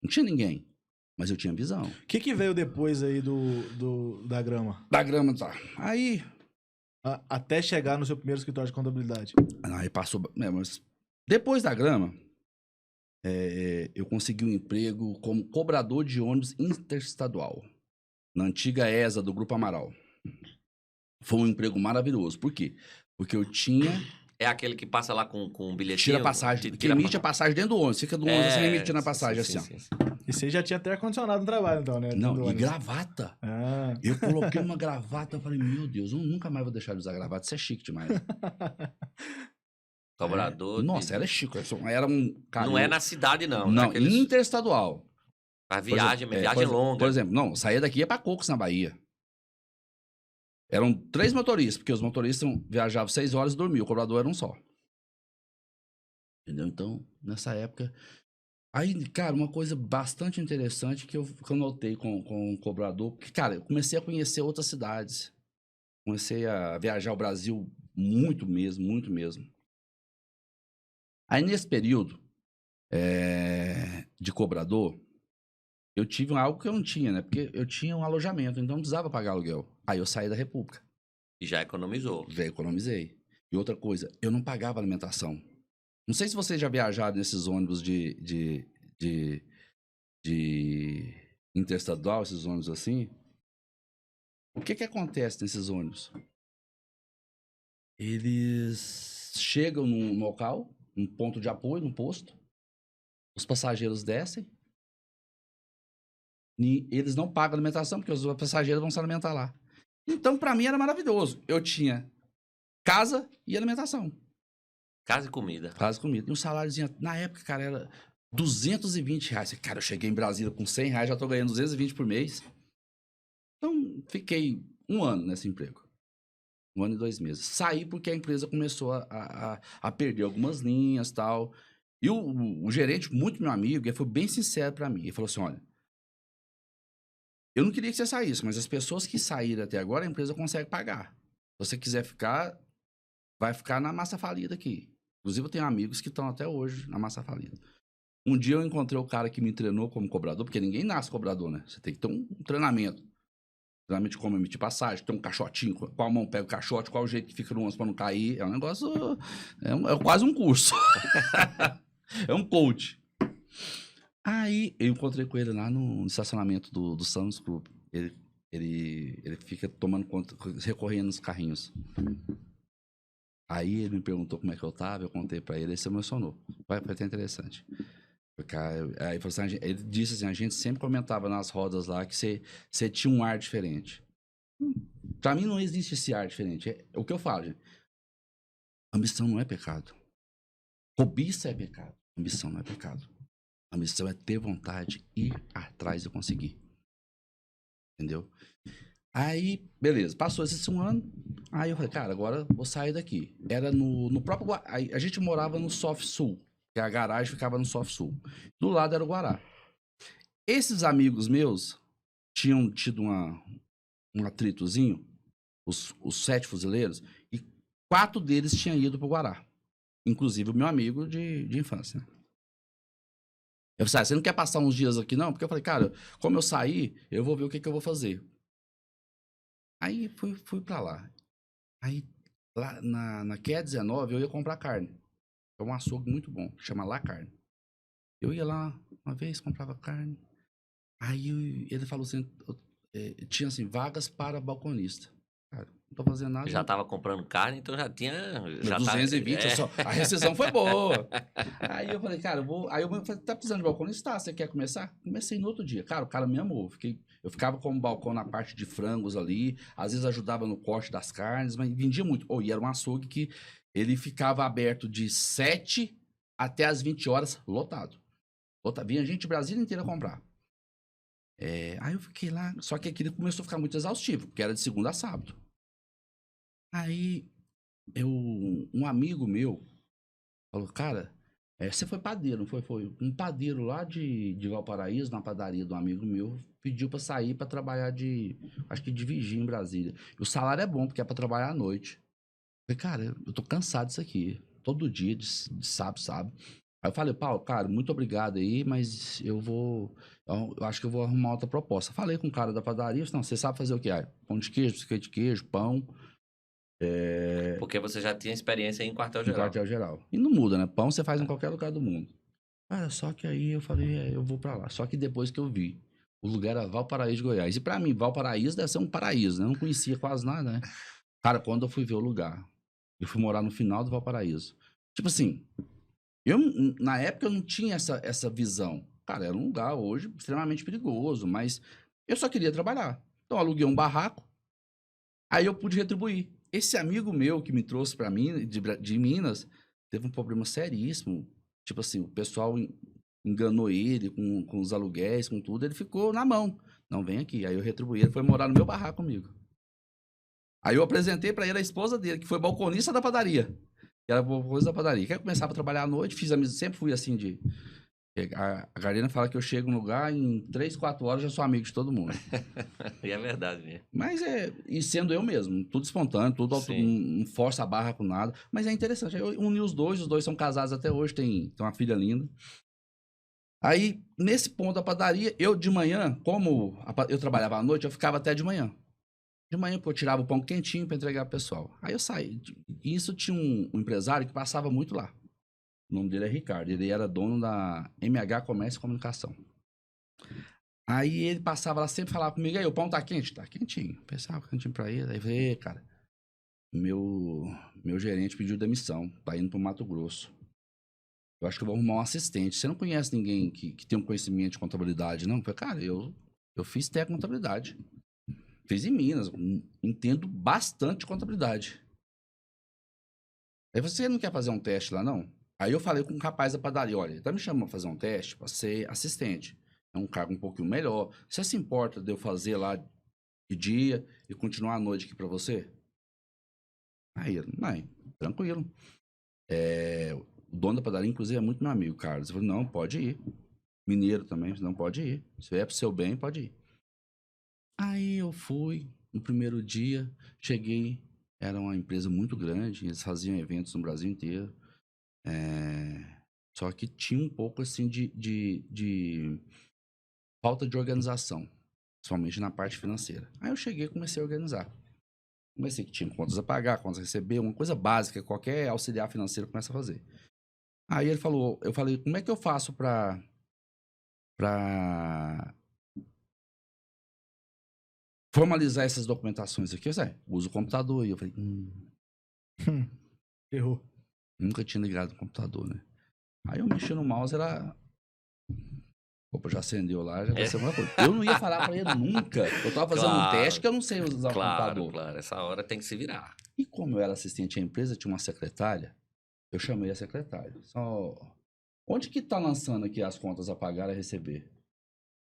Não tinha ninguém, mas eu tinha visão. O que veio depois aí da Grama? Da Grama, tá. Aí... Até chegar no seu primeiro escritório de contabilidade. Aí passou... mas depois da Grama, eu consegui um emprego como cobrador de ônibus interestadual. Na antiga ESA do Grupo Amaral. Foi um emprego maravilhoso. Por quê? Porque eu tinha... É aquele que passa lá com um bilhetinho? Tira a passagem. Que emite a passagem dentro do ônibus. Fica do ônibus, você emitindo a passagem sim, assim, sim. E você já tinha até ar-condicionado no trabalho, então, né? Não, e gravata. Ah. Eu coloquei uma gravata, eu falei, meu Deus, eu nunca mais vou deixar de usar gravata, isso é chique demais. Cobrador. Nossa, era chique. Era um... Cara, não é na cidade, não. Não, Naqueles... interestadual. A viagem, viagem longa. Por exemplo, não, saía daqui ia pra Cocos, na Bahia. Eram 3 motoristas, porque os motoristas viajavam 6 horas e dormiam, o cobrador era um só. Entendeu? Então, nessa época... Aí, cara, uma coisa bastante interessante que eu notei com o cobrador, porque, cara, eu comecei a conhecer outras cidades. Comecei a viajar o Brasil muito mesmo, muito mesmo. Aí, nesse período de cobrador, eu tive algo que eu não tinha, né? Porque eu tinha um alojamento, então não precisava pagar aluguel. Aí eu saí da República. E já economizou. Já economizei. E outra coisa, eu não pagava alimentação. Não sei se vocês já viajaram nesses ônibus de interestadual, esses ônibus assim. O que acontece nesses ônibus? Eles chegam num local, num ponto de apoio, num posto. Os passageiros descem. E eles não pagam alimentação, porque os passageiros vão se alimentar lá. Então, pra mim, era maravilhoso. Eu tinha casa e alimentação. Casa e comida. Casa e comida. E um saláriozinho, na época, cara, era R$220. Cara, eu cheguei em Brasília com R$100, já tô ganhando 220 por mês. Então, fiquei 1 ano nesse emprego. 1 ano e 2 meses. Saí porque a empresa começou a perder algumas linhas e tal. E o gerente, muito meu amigo, ele foi bem sincero pra mim. Ele falou assim, olha, eu não queria que você saísse, mas as pessoas que saíram até agora, a empresa consegue pagar. Se você quiser ficar, vai ficar na massa falida aqui. Inclusive, eu tenho amigos que estão até hoje na massa falida. Um dia eu encontrei o cara que me treinou como cobrador, porque ninguém nasce cobrador, né? Você tem que ter um treinamento. Treinamento de como emitir passagem, tem um caixotinho, qual mão pega o caixote, qual o jeito que fica no ônibus pra não cair. É um negócio... É quase um curso. É um coach. Aí, eu encontrei com ele lá no estacionamento do Santos Club. Ele fica tomando conta, recorrendo nos carrinhos. Aí ele me perguntou como é que eu tava, eu contei pra ele, ele se emocionou. Foi até interessante. Aí ele disse assim, a gente sempre comentava nas rodas lá que você tinha um ar diferente. Pra mim não existe esse ar diferente. É o que eu falo, gente. Ambição não é pecado. Cobiça é pecado. Ambição não é pecado. Ambição é ter vontade, ir atrás e conseguir. Entendeu? Aí, beleza, passou esse 1 ano. Aí eu falei, cara, agora vou sair daqui. Era no próprio Guará. A gente morava no Soft Sul, que a garagem ficava no Soft Sul. Do lado era o Guará. Esses amigos meus tinham tido um atritozinho, os 7 fuzileiros, e 4 deles tinham ido pro Guará. Inclusive o meu amigo de infância. Eu falei, você não quer passar uns dias aqui, não? Porque eu falei, cara, como eu saí, eu vou ver o que eu vou fazer. Aí fui pra lá. Aí, lá na QE19, eu ia comprar carne. É um açougue muito bom, que chama La Carne. Eu ia lá uma vez, comprava carne. Aí ele falou assim, tinha assim, vagas para balconista. Cara, não tô fazendo nada. Já tava comprando carne, então já tinha... Já 220, a rescisão foi boa. Aí eu falei, cara, Aí eu falei, tá precisando de balconista? Tá, você quer começar? Comecei no outro dia. Cara, o cara me amou. Eu ficava com o balcão na parte de frangos ali, às vezes ajudava no corte das carnes, mas vendia muito. E era um açougue que ele ficava aberto de 7 até as 20 horas, lotado. Vinha gente de Brasília inteira comprar. Aí eu fiquei lá, só que aquilo começou a ficar muito exaustivo, porque era de segunda a sábado. Aí, um amigo meu falou, cara, você foi padeiro, não foi? Foi um padeiro lá de Valparaíso, na padaria de um amigo meu, pediu pra sair pra trabalhar acho que de vigia em Brasília. E o salário é bom, porque é pra trabalhar à noite. Eu falei, cara, eu tô cansado disso aqui, todo dia, de sábado. Aí eu falei, Paulo, cara, muito obrigado aí, mas eu acho que eu vou arrumar outra proposta. Falei com o cara da padaria, não, você sabe fazer o quê? Pão de queijo, biscoito de queijo, pão. Porque você já tinha experiência em quartel-geral. Em quartel-geral. E não muda, né? Pão você faz em qualquer lugar do mundo. Cara, só que aí eu falei, eu vou pra lá. Só que depois que eu vi, o lugar era Valparaíso, Goiás. E pra mim, Valparaíso deve ser um paraíso, né? Eu não conhecia quase nada, né? Cara, quando eu fui ver o lugar, eu fui morar no final do Valparaíso. Tipo assim, na época eu não tinha essa visão. Cara, era um lugar hoje extremamente perigoso, mas eu só queria trabalhar. Então eu aluguei um barraco, aí eu pude retribuir. Esse amigo meu que me trouxe pra mim, de Minas, teve um problema seríssimo. Tipo assim, o pessoal enganou ele com os aluguéis, com tudo, ele ficou na mão. Não, vem aqui. Aí eu retribuí, ele foi morar no meu barraco comigo. Aí eu apresentei pra ele a esposa dele, que foi balconista da padaria. Que era balconista da padaria. Que aí eu começava a trabalhar à noite, fiz amizade, sempre fui assim de... A Garina fala que eu chego no lugar em 3, 4 horas já sou amigo de todo mundo. E é verdade mesmo. Mas e sendo eu mesmo, tudo espontâneo, não força a barra com nada. Mas é interessante, eu uni os dois são casados até hoje, tem uma filha linda. Aí, nesse ponto da padaria, eu de manhã, como eu trabalhava à noite, eu ficava até de manhã. De manhã, eu tirava o pão quentinho para entregar pro pessoal. Aí eu saí. E isso tinha um empresário que passava muito lá. O nome dele é Ricardo. Ele era dono da MH Comércio e Comunicação. Aí ele passava lá, sempre falava comigo, aí o pão tá quente? Tá quentinho. Pensava quentinho pra ele. Aí eu falei, cara, meu gerente pediu demissão. Tá indo pro Mato Grosso. Eu acho que eu vou arrumar um assistente. Você não conhece ninguém que tem um conhecimento de contabilidade, não? Eu falei, cara, eu fiz contabilidade. Fiz em Minas. Entendo bastante de contabilidade. Aí você não quer fazer um teste lá, não? Aí eu falei com o rapaz da padaria, olha, ele tá me chamando pra fazer um teste pra ser assistente. É um cargo um pouquinho melhor. Você se importa de eu fazer lá de dia e continuar à noite aqui pra você? Aí ele, não, tranquilo. O dono da padaria, inclusive, é muito meu amigo, Carlos. Eu falei, não, pode ir. Mineiro também, não pode ir. Se é pro seu bem, pode ir. Aí eu fui, no primeiro dia, cheguei, era uma empresa muito grande, eles faziam eventos no Brasil inteiro. Só que tinha um pouco assim de falta de organização, principalmente na parte financeira. Aí eu cheguei e comecei a organizar. Comecei que tinha contas a pagar, contas a receber, uma coisa básica, qualquer auxiliar financeiro começa a fazer. Aí eu falei, como é que eu faço pra formalizar essas documentações aqui? Eu uso o computador. E eu falei, Errou. Nunca tinha ligado no computador, né? Aí eu mexi no mouse, Opa, já acendeu lá, já vai ser uma coisa. Eu não ia falar pra ele nunca. Eu tava fazendo um teste que eu não sei usar o computador. Claro, essa hora tem que se virar. E como eu era assistente à empresa, tinha uma secretária, eu chamei a secretária. Onde que tá lançando aqui as contas a pagar e a receber?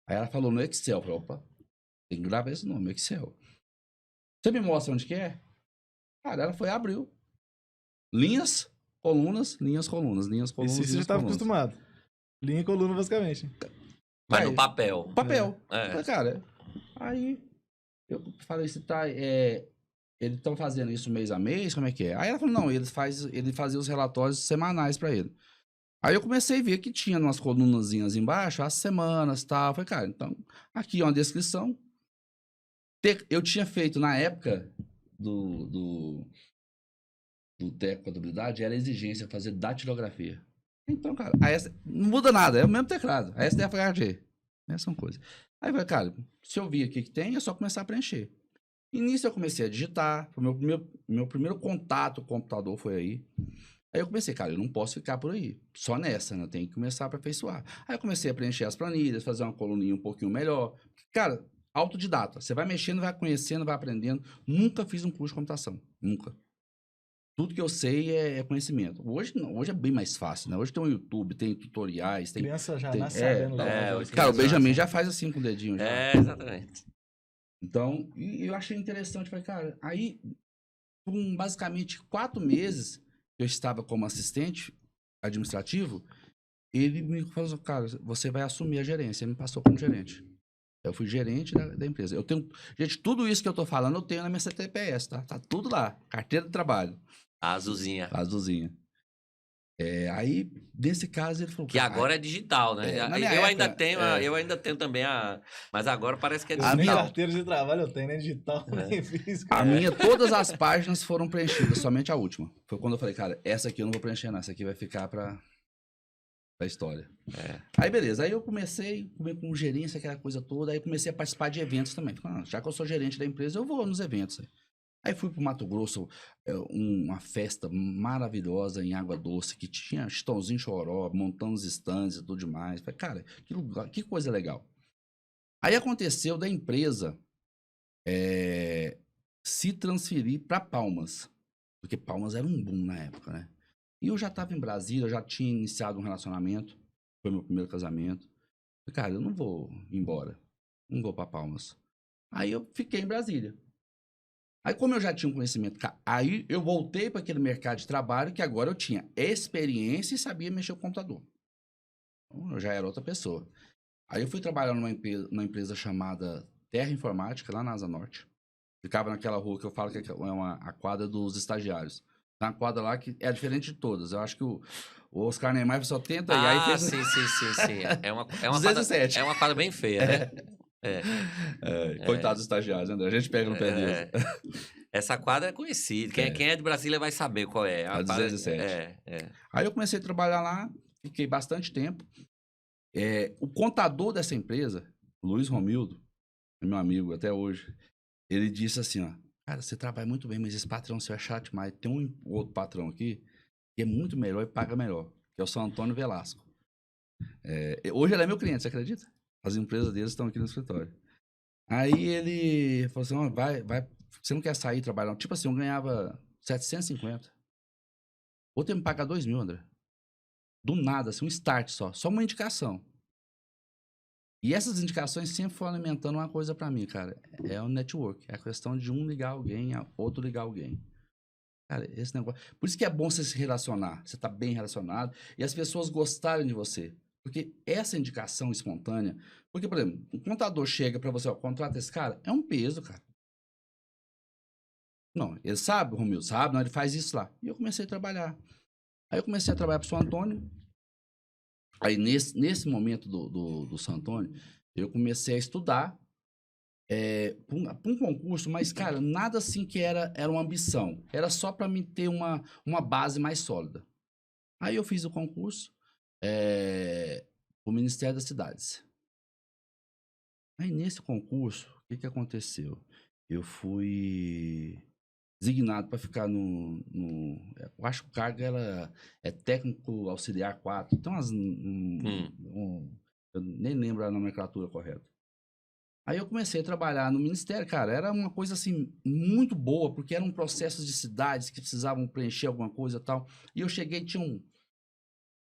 Aí ela falou no Excel. Eu falei, opa, tem que gravar esse nome, Excel. Você me mostra onde que é? Cara, ela foi e abriu. Linhas, colunas, linhas, colunas, linhas, colunas. Você já estava acostumado. Linha e coluna, basicamente. Mas no papel. Papel. Cara, aí eu falei, se tá. Eles estão fazendo isso mês a mês? Como é que é? Aí ela falou, não, ele fazia os relatórios semanais pra ele. Aí eu comecei a ver que tinha umas colunazinhas embaixo, as semanas e tal. Eu falei, cara, então, aqui é uma descrição. Eu tinha feito na época do técnico de contabilidade, era exigência fazer datilografia. Então, cara, não muda nada, é o mesmo teclado. A STFHG. Essas são coisas. Aí eu falei, cara, se eu vi aqui que tem, é só começar a preencher. E nisso eu comecei a digitar. Foi meu primeiro contato com o computador foi aí. Aí eu comecei, cara, eu não posso ficar por aí, só nessa, né? Eu tenho que começar a aperfeiçoar. Aí eu comecei a preencher as planilhas, fazer uma coluninha um pouquinho melhor. Cara, autodidata. Você vai mexendo, vai conhecendo, vai aprendendo. Nunca fiz um curso de computação. Nunca. Tudo que eu sei é conhecimento. Hoje não, hoje é bem mais fácil, né? Hoje tem o YouTube, tem tutoriais, tem... Criança já tem nasce sabendo. hoje Cara, o criança Benjamin nasce. já faz assim com o dedinho. Já. Exatamente. Então, e eu achei interessante. Falei, cara, aí, com basicamente 4 meses, eu estava como assistente administrativo, ele me falou assim, cara, você vai assumir a gerência. Ele me passou como gerente. Eu fui gerente da empresa. Eu tenho... Gente, tudo isso que eu tô falando, eu tenho na minha CTPS, tá? Tá tudo lá. Carteira de trabalho. A azulzinha. Azulzinha. Aí, nesse caso, ele falou... Que agora é digital, né? na minha Eu época, ainda tenho, eu ainda tenho também a... Mas agora parece que é Eu digital. nem carteira de trabalho eu tenho, nem digital, nem físico. A minha, todas as páginas foram preenchidas, somente a última. Foi quando eu falei, cara, essa aqui eu não vou preencher, não. Essa aqui vai ficar pra história. Aí, beleza. Aí eu comecei com gerência, aquela coisa toda. Aí comecei a participar de eventos também. Falei, já que eu sou gerente da empresa, eu vou nos eventos. Aí fui pro Mato Grosso, uma festa maravilhosa em Água Doce, que tinha Chitãozinho Choró, montando os stands e tudo demais. Falei, cara, que lugar, que coisa legal. Aí aconteceu da empresa se transferir para Palmas, porque Palmas era um boom na época, né? E eu já estava em Brasília, eu já tinha iniciado um relacionamento, foi meu primeiro casamento. Falei, cara, eu não vou embora, não vou para Palmas. Aí eu fiquei em Brasília. Aí, como eu já tinha um conhecimento, aí eu voltei para aquele mercado de trabalho que agora eu tinha experiência e sabia mexer com o computador. Então, eu já era outra pessoa. Aí eu fui trabalhar numa empresa chamada Terra Informática, lá na Asa Norte. Ficava naquela rua que eu falo que é a quadra dos estagiários. Tem uma quadra lá que é diferente de todas. Eu acho que o Oscar Niemeyer só tenta e aí fez... sim. É uma 207. quadra, é uma quadra bem feia, né? Coitado dos estagiários, André. A gente pega no pé deles. Essa quadra é conhecida. Quem é de Brasília vai saber qual é. A 207. Aí eu comecei a trabalhar lá, fiquei bastante tempo. O contador dessa empresa, Luiz Romildo, é meu amigo até hoje, ele disse assim, ó, cara, você trabalha muito bem, mas esse patrão seu é chato demais. Tem um outro patrão aqui que é muito melhor e paga melhor, que é o São Antônio Velasco. Hoje ele é meu cliente, você acredita? As empresas deles estão aqui no escritório. Aí ele falou assim, ó, vai, você não quer sair trabalhando? Tipo assim, eu ganhava 750. Outro ia me pagar 2.000, André. Do nada, assim, um start só uma indicação. E essas indicações sempre foram alimentando uma coisa pra mim, cara. É o network. É a questão de um ligar alguém, outro ligar alguém. Cara, esse negócio... Por isso que é bom você se relacionar. Você tá bem relacionado. E as pessoas gostarem de você. Porque essa indicação espontânea... Porque, por exemplo, um contador chega pra você, ó, contrata esse cara, é um peso, cara. Não, ele sabe, o Romildo sabe, não, ele faz isso lá. E eu comecei a trabalhar. Aí eu comecei a trabalhar pro São Antônio. Aí, nesse momento do São Antônio, eu comecei a estudar para um concurso, mas, cara, nada assim que era uma ambição. Era só para mim ter uma base mais sólida. Aí eu fiz o concurso o Ministério das Cidades. Aí, nesse concurso, o que aconteceu? Eu fui designado para ficar eu acho que o cargo é técnico auxiliar 4. Então, eu nem lembro a nomenclatura correta. Aí eu comecei a trabalhar no Ministério, cara, era uma coisa assim, muito boa, porque eram processos de cidades que precisavam preencher alguma coisa e tal. E eu cheguei, tinha uns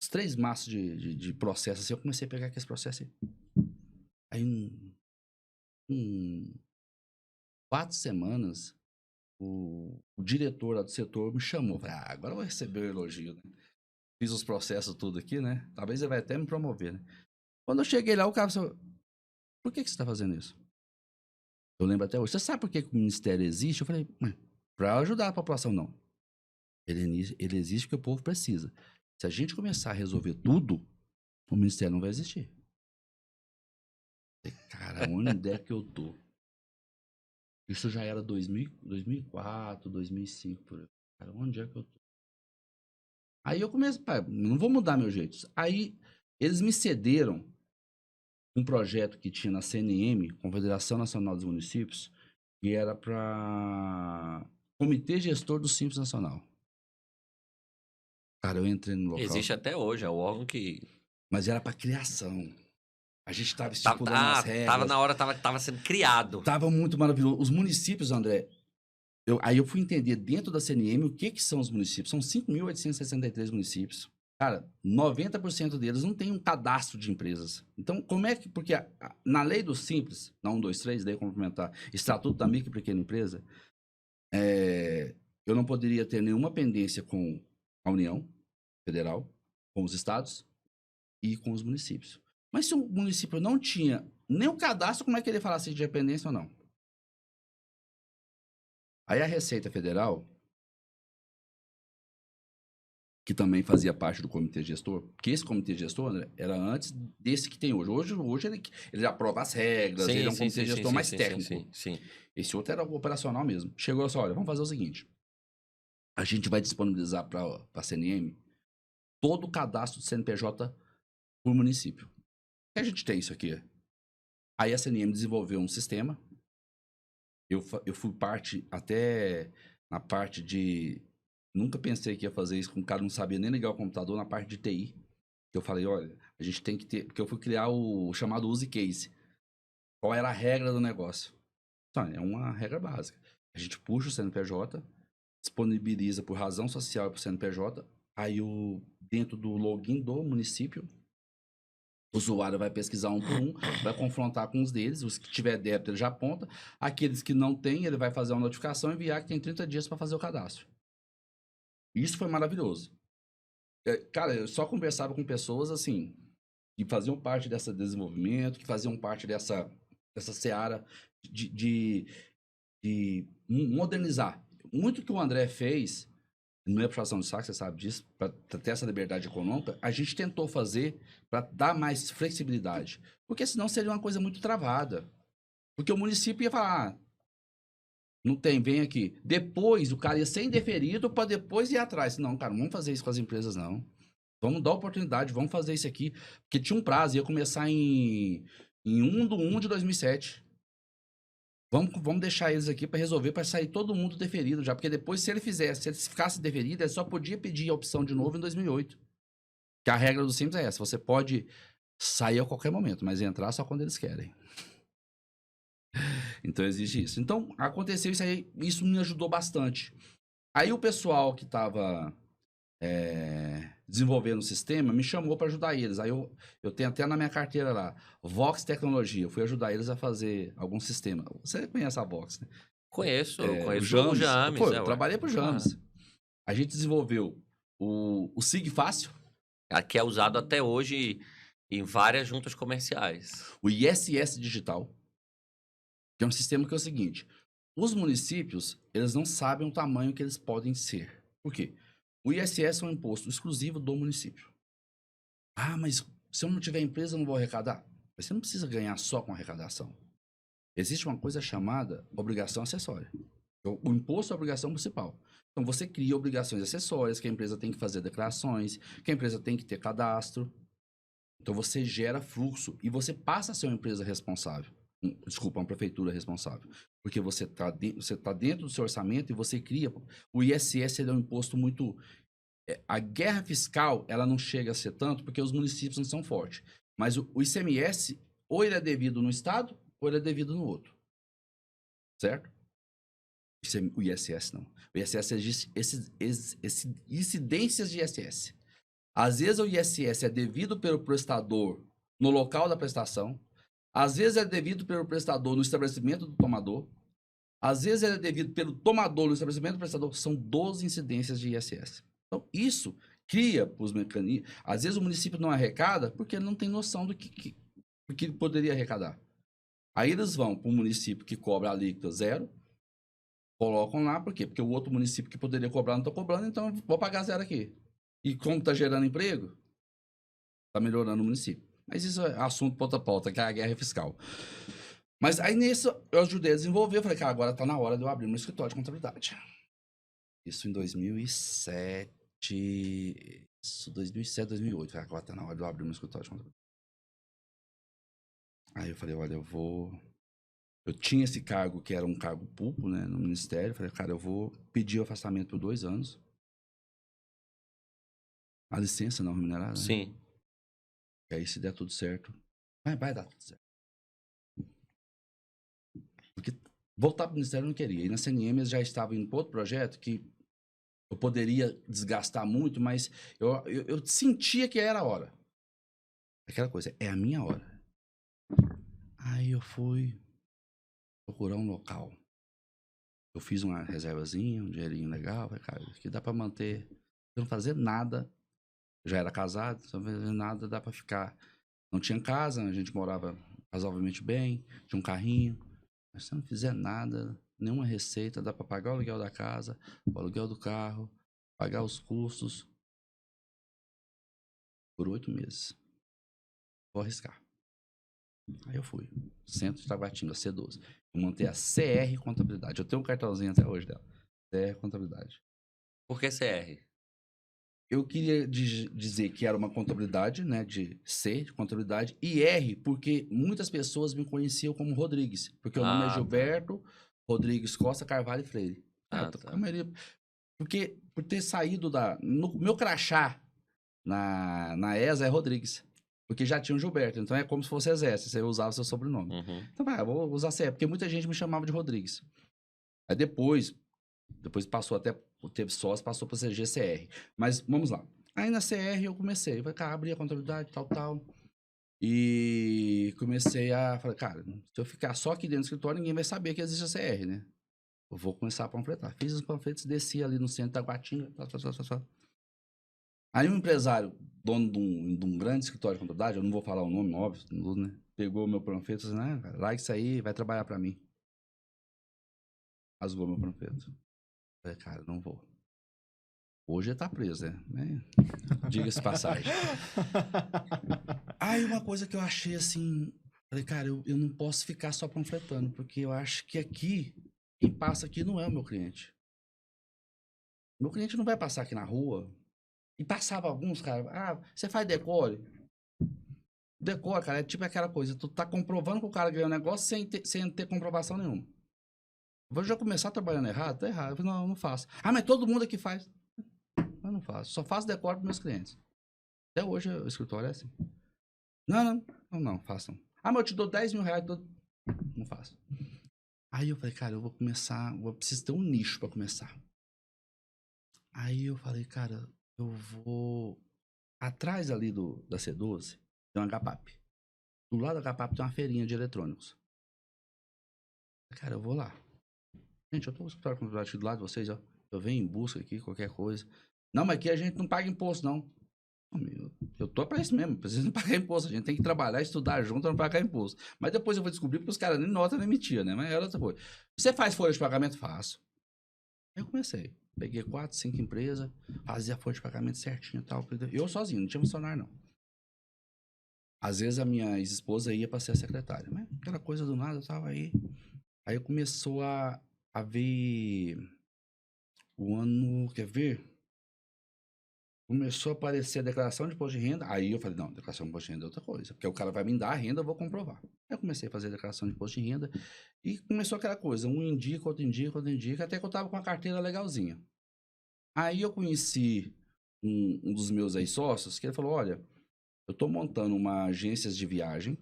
3 maços de processos, assim, eu comecei a pegar aqueles processos aí. Em 4 semanas, o diretor lá do setor me chamou. Falei, agora eu vou receber o elogio, né? Fiz os processos tudo aqui, né? Talvez ele vai até me promover, né? Quando eu cheguei lá, o cara falou, por que você está fazendo isso? Eu lembro até hoje. Você sabe por que o Ministério existe? Eu falei, para ajudar a população, não. Ele existe porque o povo precisa. Se a gente começar a resolver tudo, o Ministério não vai existir. Eu falei, cara, onde é que eu tô? Isso já era 2004, 2005, por aí. Cara, onde é que eu tô? Aí eu comecei, não vou mudar meu jeito. Aí eles me cederam um projeto que tinha na CNM, Confederação Nacional dos Municípios, que era para Comitê Gestor do Simples Nacional. Cara, eu entrei no local. Existe até hoje, é o órgão que... Mas era para criação. A gente estava estipulando as regras. Tava na hora, tava sendo criado. Tava muito maravilhoso. Os municípios, André, aí eu fui entender dentro da CNM o que são os municípios. São 5.863 municípios. Cara, 90% deles não tem um cadastro de empresas. Então, como é que... Porque na lei do Simples, na 123, lei complementar, Estatuto da Micro e Pequena Empresa, eu não poderia ter nenhuma pendência com a União Federal, com os estados e com os municípios. Mas se o município não tinha nem o cadastro, como é que ele falasse de dependência ou não? Aí a Receita Federal, que também fazia parte do comitê gestor, porque esse comitê gestor, né, era antes desse que tem hoje. Hoje ele aprova as regras, ele é um comitê gestor mais técnico. Sim. Esse outro era o operacional mesmo. Chegou assim, olha, vamos fazer o seguinte, a gente vai disponibilizar para a CNM todo o cadastro do CNPJ por município. E a gente tem isso aqui. Aí a CNM desenvolveu um sistema, eu fui parte até na parte de... Nunca pensei que ia fazer isso, com o cara não sabia nem ligar o computador, na parte de TI. Eu falei, olha, a gente tem que ter... Porque eu fui criar o chamado use case. Qual era a regra do negócio? É uma regra básica. A gente puxa o CNPJ, disponibiliza por razão social para o CNPJ, aí dentro do login do município, o usuário vai pesquisar um por um, vai confrontar com os deles, os que tiver débito ele já aponta, aqueles que não tem, ele vai fazer uma notificação e enviar que tem 30 dias para fazer o cadastro. Isso foi maravilhoso. Cara, eu só conversava com pessoas assim, que faziam parte desse desenvolvimento, que faziam parte dessa seara de modernizar. Muito que o André fez, não é puxação de saco, você sabe disso, para ter essa liberdade econômica, a gente tentou fazer para dar mais flexibilidade. Porque senão seria uma coisa muito travada. Porque o município ia falar, não tem, vem aqui. Depois, o cara ia ser indeferido para depois ir atrás. Não, cara, não vamos fazer isso com as empresas, não. Vamos dar oportunidade, vamos fazer isso aqui. Porque tinha um prazo, ia começar em 1/1 de 2007. Vamos deixar eles aqui para resolver, para sair todo mundo deferido já. Porque depois, se ele ficasse deferido, ele só podia pedir a opção de novo em 2008. Que a regra do Simples é essa, você pode sair a qualquer momento, mas entrar só quando eles querem. Então, existe isso. Então, aconteceu isso aí, isso me ajudou bastante. Aí, o pessoal que estava desenvolvendo o sistema me chamou para ajudar eles. Aí, eu tenho até na minha carteira lá, Vox Tecnologia. Eu fui ajudar eles a fazer algum sistema. Você conhece a Vox, né? Conheço o James. Eu trabalhei pro James. Ah. A gente desenvolveu o SIG Fácil. Que é usado até hoje em várias juntas comerciais. O ISS Digital. Que é um sistema que é o seguinte, os municípios, eles não sabem o tamanho que eles podem ser. Por quê? O ISS é um imposto exclusivo do município. Ah, mas se eu não tiver empresa, eu não vou arrecadar. Mas você não precisa ganhar só com arrecadação. Existe uma coisa chamada obrigação acessória. Então, o imposto é a obrigação principal. Então, você cria obrigações acessórias, que a empresa tem que fazer declarações, que a empresa tem que ter cadastro. Então, você gera fluxo e você passa a ser uma empresa responsável. Desculpa, uma prefeitura responsável. Porque você tá dentro do seu orçamento e você cria... O ISS ele é um imposto muito... A guerra fiscal, ela não chega a ser tanto porque os municípios não são fortes. Mas o ICMS, ou ele é devido no estado, ou ele é devido no outro. Certo? O ISS não. O ISS existe incidências de ISS. Às vezes o ISS é devido pelo prestador no local da prestação. Às vezes é devido pelo prestador no estabelecimento do tomador. Às vezes é devido pelo tomador no estabelecimento do prestador. São 12 incidências de ISS. Então, isso cria os mecanismos. Às vezes o município não arrecada porque ele não tem noção do que ele poderia arrecadar. Aí eles vão para o município que cobra a alíquota zero, colocam lá, por quê? Porque o outro município que poderia cobrar não está cobrando, então eu vou pagar zero aqui. E como está gerando emprego, está melhorando o município. Mas isso é assunto para outra pauta, que é a guerra fiscal. Mas aí nisso eu ajudei a desenvolver. Eu falei, cara, agora tá na hora de eu abrir meu escritório de contabilidade. Isso em 2007. Isso, 2007, 2008. Cara, agora tá na hora de eu abrir meu escritório de contabilidade. Aí eu falei, olha, eu vou Eu tinha esse cargo, que era um cargo público, né, no Ministério. Falei, cara, eu vou pedir o afastamento por 2 anos. A licença não remunerada, né? Sim. E aí, se der tudo certo, vai dar tudo certo. Porque voltar para o Ministério eu não queria. E na CNM eu já estava indo para outro projeto que eu poderia desgastar muito, mas eu sentia que era a hora. Aquela coisa, é a minha hora. Aí eu fui procurar um local. Eu fiz uma reservazinha, um dinheirinho legal. Falei, cara, aqui dá para manter, não fazer nada. Eu já era casado, não fazer nada, dá para ficar. Não tinha casa, a gente morava razoavelmente bem, tinha um carrinho. Mas se eu não fizer nada, nenhuma receita, dá para pagar o aluguel da casa, o aluguel do carro, pagar os custos por 8 meses. Vou arriscar. Aí eu fui. Centro de Taguatinga, C12. Eu montei a CR Contabilidade. Eu tenho um cartãozinho até hoje dela. CR Contabilidade. Por que CR? Eu queria dizer que era uma contabilidade, né? De C, de contabilidade, e R, porque muitas pessoas me conheciam como Rodrigues. Porque o nome é Gilberto Rodrigues Costa Carvalho e Freire. Tá. Porque por ter saído no meu crachá na ESA é Rodrigues. Porque já tinha o Gilberto, então é como se fosse exército, você usava seu sobrenome. Uhum. Então, eu vou usar CR, porque muita gente me chamava de Rodrigues. Aí depois passou até, teve sócio, passou para ser GCR. Mas vamos lá. Aí na CR eu comecei, abri a contabilidade, tal. E comecei a falar, cara, se eu ficar só aqui dentro do escritório, ninguém vai saber que existe a CR, né? Eu vou começar a panfletar. Fiz os panfletos, desci ali no centro da Guatinga, tal. Aí um empresário, dono de um grande escritório de contabilidade, eu não vou falar o nome, óbvio, né? Pegou o meu panfleto e disse, né, larga isso aí, vai trabalhar pra mim. Rasgou meu panfleto. Falei, cara, não vou. Hoje ele tá preso, né? Diga-se passagem. Aí uma coisa que eu achei assim, falei, cara, eu não posso ficar só panfletando, porque eu acho que aqui, quem passa aqui não é o meu cliente. Meu cliente não vai passar aqui na rua. E passava alguns, cara, você faz decore? Decore, cara, é tipo aquela coisa, tu tá comprovando que o cara ganhou um negócio sem ter comprovação nenhuma. Vou já começar trabalhando errado? Tá errado. Eu falei, não faço. Mas todo mundo aqui faz. Eu não faço. Só faço decore para meus clientes. Até hoje o escritório é assim. Não, façam. Mas eu te dou 10 mil reais. Não faço. Aí eu falei, cara, eu vou começar, eu preciso ter um nicho para começar. Aí eu falei, cara, eu vou... Atrás ali da C12, tem uma HPAP. Do lado da HPAP tem uma feirinha de eletrônicos. Cara, eu vou lá. Gente, eu tô com o escritório aqui do lado de vocês, ó. Eu venho em busca aqui, qualquer coisa. Não, mas aqui a gente não paga imposto, não. Eu tô pra isso mesmo, preciso não pagar imposto. A gente tem que trabalhar, estudar junto pra não pagar imposto. Mas depois eu vou descobrir porque os caras nem notam nem mentiam, né? Mas era outra coisa. Você faz folha de pagamento? Faço. Aí eu comecei. Peguei 4, 5 empresas, fazia a folha de pagamento certinho e tal. Eu sozinho, não tinha funcionário, não. Às vezes a minha ex-esposa ia pra ser a secretária, mas aquela coisa do nada, tava aí. Aí começou a ver o ano, quer ver? Começou a aparecer a declaração de imposto de renda. Aí eu falei, não, declaração de imposto de renda é outra coisa. Porque o cara vai me dar a renda, eu vou comprovar. Aí eu comecei a fazer a declaração de imposto de renda. E começou aquela coisa, um indica, outro indica, até que eu tava com a carteira legalzinha. Aí eu conheci um dos meus aí sócios, que ele falou, olha, eu tô montando uma agência de viagem.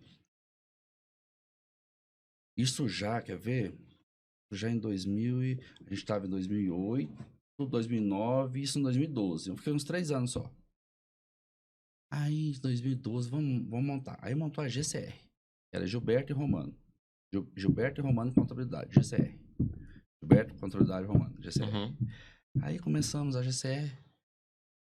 Isso já, quer ver? Já em 2000, a gente estava em 2008, 2009, isso em 2012. Eu fiquei uns 3 anos só. Aí, em 2012, vamos montar. Aí montou a GCR. Era Gilberto e Romano. Gilberto e Romano Contabilidade, GCR. Gilberto, Contabilidade Romano, GCR. Uhum. Aí começamos a GCR.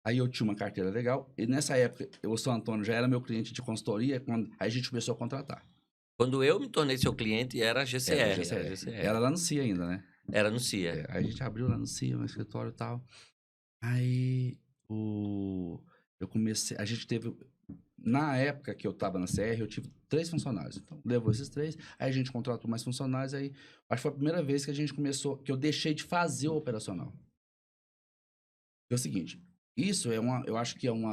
Aí eu tinha uma carteira legal. E nessa época, o seu Antônio já era meu cliente de consultoria. Aí a gente começou a contratar. Quando eu me tornei seu cliente, era a GCR. Era GCR. Era lá no CIA ainda, né? Era no CIA. Aí a gente abriu lá no CIA, no escritório e tal. Aí eu comecei. A gente teve. Na época que eu tava na CR, eu tive 3 funcionários. Então, levou esses 3, aí a gente contratou mais funcionários. Aí acho que foi a primeira vez que a gente começou, que eu deixei de fazer o operacional. É o seguinte, isso eu acho que é um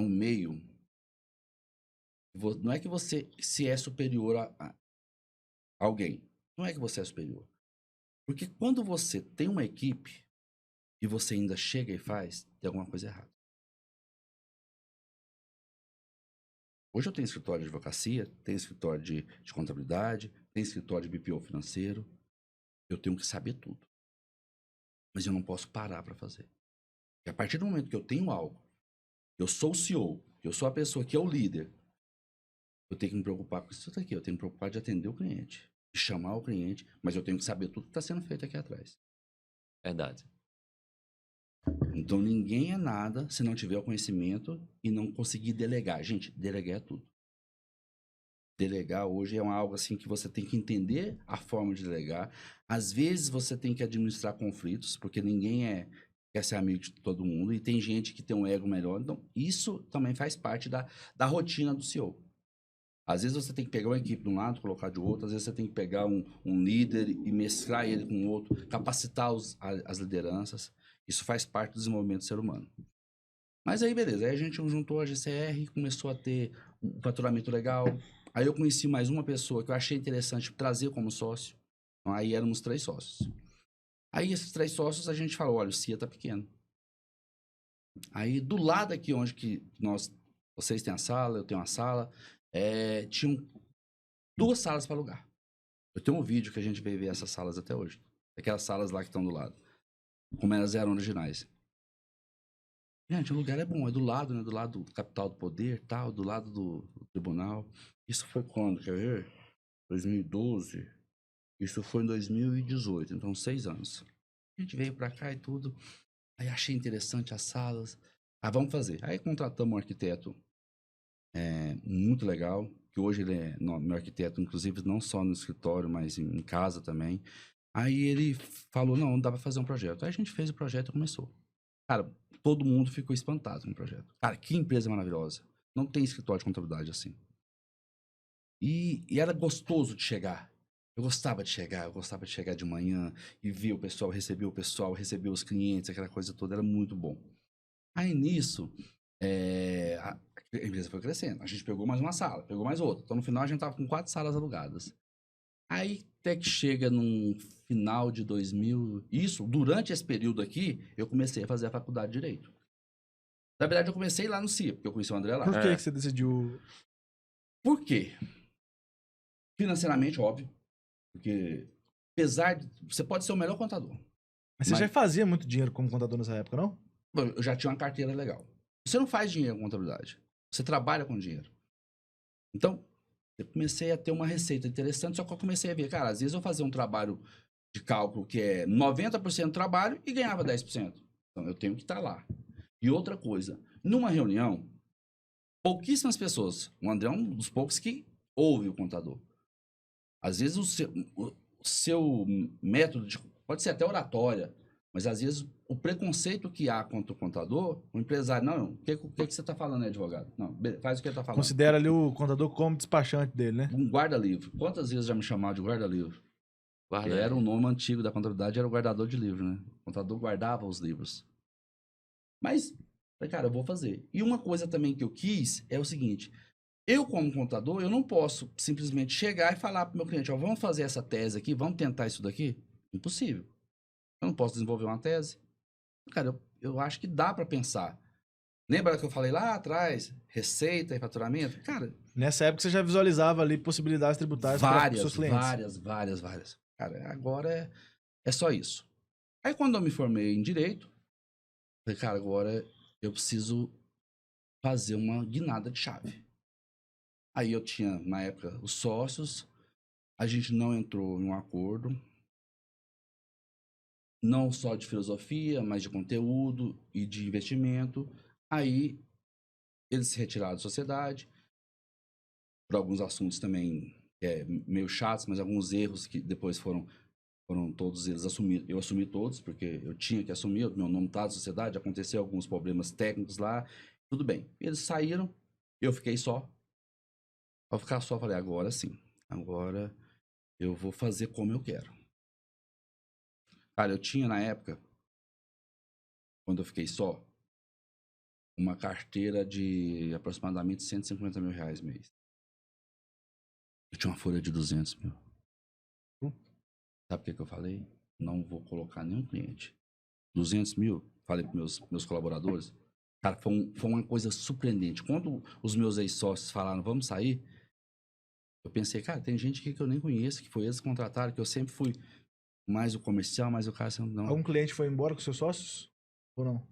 meio Não é que você se é superior a alguém. Não é que você é superior. Porque quando você tem uma equipe e você ainda chega e faz, tem alguma coisa errada. Hoje eu tenho escritório de advocacia, tenho escritório de contabilidade, tenho escritório de BPO financeiro. Eu tenho que saber tudo. Mas eu não posso parar para fazer. E a partir do momento que eu tenho algo, eu sou o CEO, eu sou a pessoa que é o líder, eu tenho que me preocupar com isso daqui. Eu tenho que me preocupar de atender o cliente, de chamar o cliente, mas eu tenho que saber tudo que está sendo feito aqui atrás. Verdade. Então ninguém é nada se não tiver o conhecimento e não conseguir delegar. Gente, delegar é tudo. Delegar hoje é algo assim que você tem que entender a forma de delegar. Às vezes você tem que administrar conflitos, porque ninguém quer ser amigo de todo mundo e tem gente que tem um ego melhor. Então, isso também faz parte da rotina do CEO. Às vezes você tem que pegar uma equipe de um lado, colocar de outro. Às vezes você tem que pegar um líder e mesclar ele com outro, capacitar as lideranças. Isso faz parte do desenvolvimento do ser humano. Mas aí, beleza. Aí a gente juntou a GCR, começou a ter um faturamento legal. Aí eu conheci mais uma pessoa que eu achei interessante trazer como sócio. Então, aí éramos 3 sócios. Aí esses 3 sócios a gente falou, olha, o CIA tá pequeno. Aí do lado aqui onde que vocês têm a sala, eu tenho a sala, tinham 2 salas para alugar. Eu tenho um vídeo que a gente veio ver essas salas até hoje. Aquelas salas lá que estão do lado. Como elas eram originais. Gente, o lugar é bom, é do lado, né? Do lado do Capital do Poder, tal, do lado do tribunal. Isso foi quando, quer ver? 2012. Isso foi em 2018, então 6 anos. A gente veio pra cá e tudo. Aí achei interessante as salas. Ah, vamos fazer. Aí contratamos um arquiteto muito legal, que hoje ele é meu arquiteto, inclusive não só no escritório, mas em casa também. Aí ele falou, não, dá pra fazer um projeto. Aí a gente fez o projeto e começou. Cara, todo mundo ficou espantado com o projeto. Cara, que empresa maravilhosa. Não tem escritório de contabilidade assim. E era gostoso de chegar. Eu gostava de chegar de manhã e ver o pessoal, receber os clientes, aquela coisa toda, era muito bom. Aí nisso, a empresa foi crescendo. A gente pegou mais uma sala, pegou mais outra. Então no final a gente tava com 4 salas alugadas. Aí até que chega num final de 2000, durante esse período aqui, eu comecei a fazer a faculdade de Direito. Na verdade, eu comecei lá no CIA, porque eu conheci o André lá. Por que você decidiu? Por quê? Financeiramente, óbvio. Porque, apesar de... Você pode ser o melhor contador. Mas você já fazia muito dinheiro como contador nessa época, não? Eu já tinha uma carteira legal. Você não faz dinheiro com contabilidade. Você trabalha com dinheiro. Então, eu comecei a ter uma receita interessante, só que eu comecei a ver, cara, às vezes eu fazia um trabalho de cálculo que é 90% trabalho e ganhava 10%. Então, eu tenho que estar lá. E outra coisa, numa reunião, pouquíssimas pessoas, o André é um dos poucos que ouve o contador. Às vezes o seu método, pode ser até oratória, mas às vezes o preconceito que há contra o contador, o empresário, não, o que você está falando, né, advogado? Não, faz o que ele está falando. Considera ali o contador como despachante dele, né? Um guarda-livro. Quantas vezes já me chamaram de guarda-livro? Era o nome antigo da contabilidade, era o guardador de livro, né? O contador guardava os livros. Mas, cara, eu vou fazer. E uma coisa também que eu quis é o seguinte, eu como contador, eu não posso simplesmente chegar e falar para o meu cliente, ó, vamos fazer essa tese aqui, vamos tentar isso daqui? Impossível. Eu não posso desenvolver uma tese. Cara, eu acho que dá para pensar. Lembra que eu falei lá atrás, receita e faturamento? Cara... Nessa época você já visualizava ali possibilidades tributárias para os seus clientes. Várias. Cara, agora é só isso. Aí quando eu me formei em Direito, falei, cara, agora eu preciso fazer uma guinada de chave. Aí eu tinha, na época, os sócios, a gente não entrou em um acordo, não só de filosofia, mas de conteúdo e de investimento. Aí eles se retiraram da sociedade, por alguns assuntos também meio chatos, mas alguns erros que depois foram todos eles assumidos. Eu assumi todos, porque eu tinha que assumir, meu nome está na sociedade, aconteceu alguns problemas técnicos lá, tudo bem. Eles saíram, eu fiquei só. Ao ficar só, falei, agora sim, agora eu vou fazer como eu quero. Cara, eu tinha na época, quando eu fiquei só, uma carteira de aproximadamente R$150 mil mês. Eu tinha uma folha de 200 mil. Sabe o que eu falei? Não vou colocar nenhum cliente. 200 mil, falei para meus colaboradores. Cara, foi uma coisa surpreendente. Quando os meus ex-sócios falaram, vamos sair, eu pensei, cara, tem gente aqui que eu nem conheço, que foi eles que contrataram, que eu sempre fui mais o comercial, mais o cara... Não. Algum cliente foi embora com seus sócios? Ou não?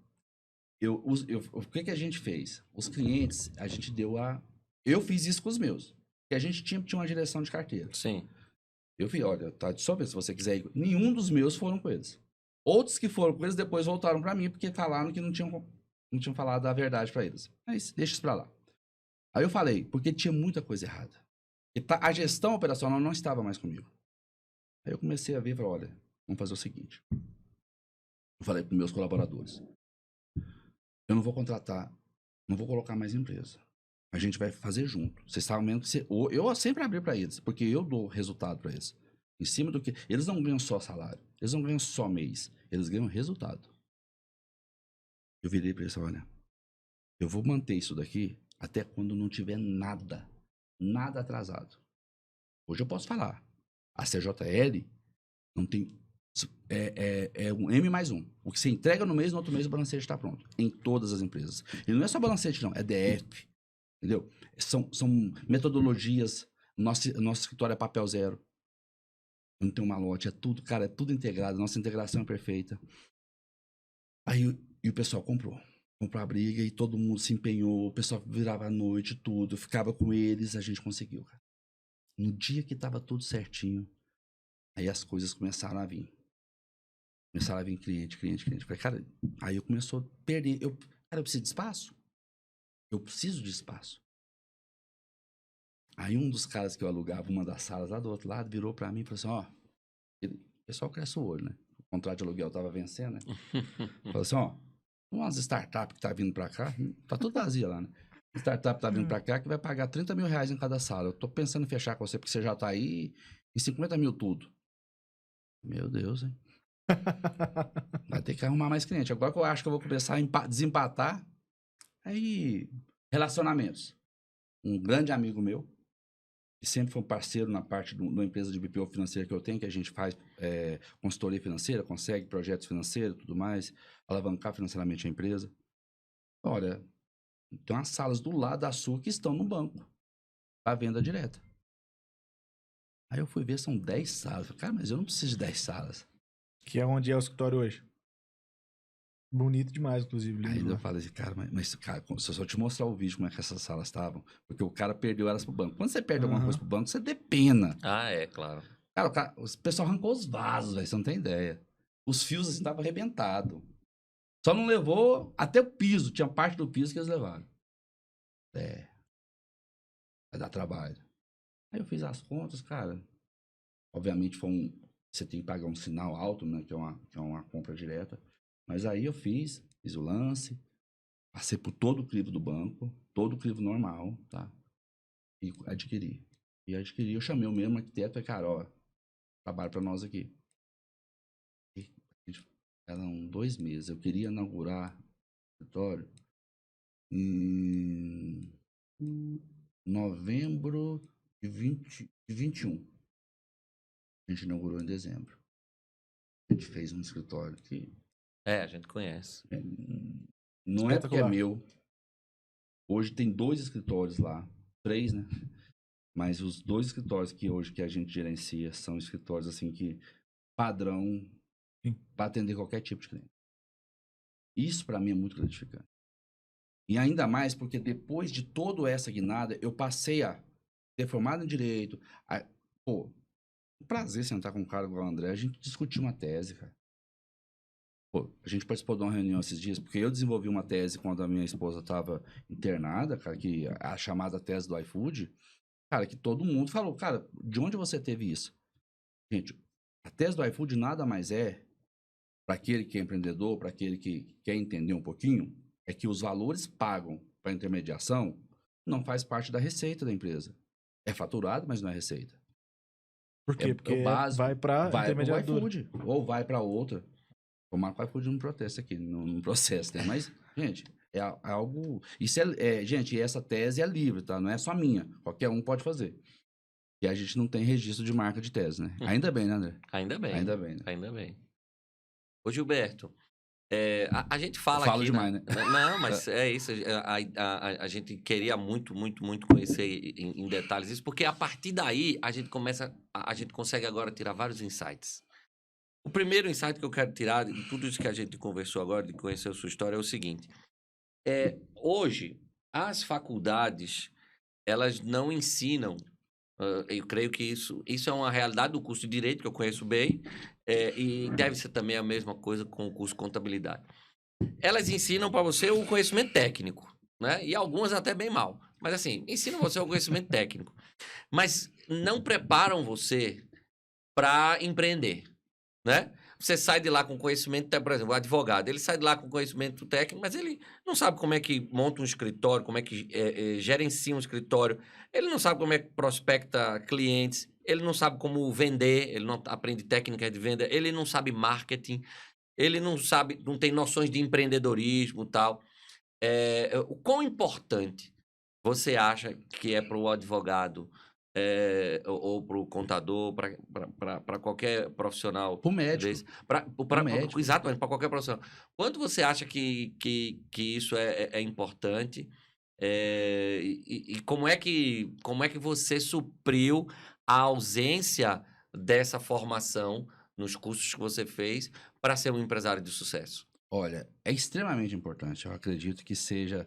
O que a gente fez? Os clientes, a gente deu a... Eu fiz isso com os meus. Porque a gente tinha uma direção de carteira. Sim. Eu vi, olha, tá, só ver se você quiser ir. Nenhum dos meus foram com eles. Outros que foram com eles depois voltaram pra mim, porque falaram que não tinham falado a verdade pra eles. Mas deixa isso pra lá. Aí eu falei, porque tinha muita coisa errada. E a gestão operacional não estava mais comigo. Aí eu comecei a ver e falei, olha, vamos fazer o seguinte. Eu falei pros meus colaboradores. Eu não vou contratar, não vou colocar mais empresa. A gente vai fazer junto. Vocês sabem mesmo que eu sempre abri para eles, porque eu dou resultado para eles. Em cima do que... Eles não ganham só salário, eles não ganham só mês, eles ganham resultado. Eu virei para eles, olha, eu vou manter isso daqui até quando não tiver nada atrasado. Hoje eu posso falar, a CJL não tem... É um M+1. O que você entrega no mês, no outro mês o balancete está pronto. Em todas as empresas. E não é só balancete, não. É DF. Entendeu? São metodologias. Nosso escritório é papel zero. Não tem um malote. É tudo, cara, é tudo integrado. Nossa integração é perfeita. Aí e o pessoal comprou. Comprou a briga e todo mundo se empenhou. O pessoal virava à noite, tudo. Eu ficava com eles. A gente conseguiu, cara. No dia que tava tudo certinho, aí as coisas começaram a vir. Começaram a vir cliente. Falei, cara, aí eu começou a perder. Cara, eu preciso de espaço. Eu preciso de espaço. Aí um dos caras que eu alugava uma das salas lá do outro lado virou pra mim e falou assim, ó, o pessoal cresce o olho, né? O contrato de aluguel tava vencendo, né? Falou assim, ó, umas startups que tá vindo pra cá, tá tudo vazia lá, né? Startup tá vindo pra cá que vai pagar 30 mil reais em cada sala. Eu tô pensando em fechar com você porque você já tá aí em 50 mil tudo. Meu Deus, hein? Vai ter que arrumar mais cliente. Agora que eu acho que eu vou começar a desempatar, aí, relacionamentos. Um grande amigo meu, que sempre foi um parceiro na parte de uma empresa de BPO financeira que eu tenho, que a gente faz consultoria financeira, consegue projetos financeiros e tudo mais, alavancar financeiramente a empresa. Olha, tem umas salas do lado da sua que estão no banco, para venda direta. Aí eu fui ver, são 10 salas. Falei, cara, mas eu não preciso de 10 salas. Que é onde é o escritório hoje. Bonito demais, inclusive. Aí eu falei assim, cara, mas cara, se eu só te mostrar o vídeo como é que essas salas estavam, porque o cara perdeu elas pro banco. Quando você perde alguma coisa pro banco, você depena. Ah, é, claro. Cara, o pessoal arrancou os vasos, velho, você não tem ideia. Os fios, assim, estavam arrebentados. Só não levou até o piso, tinha parte do piso que eles levaram. Vai dar trabalho. Aí eu fiz as contas, cara. Obviamente você tem que pagar um sinal alto, né, que é uma compra direta. Mas aí eu fiz o lance, passei por todo o crivo do banco, todo o crivo normal, tá? E adquiri. Eu chamei o mesmo arquiteto e falei, cara, ó, trabalho pra nós aqui. Eram 2 meses. Eu queria inaugurar o escritório em novembro de 21. A gente inaugurou em dezembro. A gente fez um escritório que... a gente conhece. Não é porque é meu. Hoje tem 2 escritórios lá. 3, né? Mas os 2 escritórios que hoje que a gente gerencia são escritórios assim que padrão para atender qualquer tipo de cliente. Isso para mim é muito gratificante. E ainda mais porque depois de toda essa guinada, eu passei a ter formado em Direito. Um prazer sentar com um cara igual o André. A gente discutiu uma tese, cara. A gente participou de uma reunião esses dias, porque eu desenvolvi uma tese quando a minha esposa estava internada, cara, que a chamada tese do iFood, cara, que todo mundo falou, cara, de onde você teve isso? Gente, a tese do iFood nada mais é, para aquele que é empreendedor, para aquele que quer entender um pouquinho, é que os valores pagam para intermediação não faz parte da receita da empresa. É faturado, mas não é receita. Por quê? Porque o básico, vai para intermediador. iFood, ou vai para outra. Tomar com o iFood não protesta aqui, não processa, né? Mas, gente, é algo... Isso gente, essa tese é livre, tá? Não é só minha. Qualquer um pode fazer. E a gente não tem registro de marca de tese, né? Ainda bem, né, André? Ainda bem. Ainda bem, né? Ainda bem. Ô, Gilberto, a gente fala Eu falo aqui... demais, né? Não, mas é isso. A gente queria muito, muito, muito conhecer em detalhes isso, porque a partir daí a gente consegue agora tirar vários insights. O primeiro insight que eu quero tirar de tudo isso que a gente conversou agora, de conhecer a sua história, é o seguinte. Hoje, as faculdades, elas não ensinam... eu creio que isso é uma realidade do curso de Direito, que eu conheço bem, e deve ser também a mesma coisa com o curso de Contabilidade. Elas ensinam para você o conhecimento técnico, né? E algumas até bem mal. Mas assim, ensinam você o conhecimento técnico. Mas não preparam você para empreender, né? Você sai de lá com conhecimento, por exemplo, o advogado, ele sai de lá com conhecimento técnico, mas ele não sabe como é que monta um escritório, como é que gerencia um escritório, ele não sabe como é que prospecta clientes, ele não sabe como vender, ele não aprende técnicas de venda, ele não sabe marketing, ele não sabe, não tem noções de empreendedorismo e tal. O quão importante você acha que é para o advogado ou para o contador, para qualquer profissional? Pro médico. Médico. Exatamente, para qualquer profissional. Quanto você acha que isso é importante? E como é que você supriu a ausência dessa formação nos cursos que você fez para ser um empresário de sucesso? Olha, é extremamente importante. Eu acredito que seja,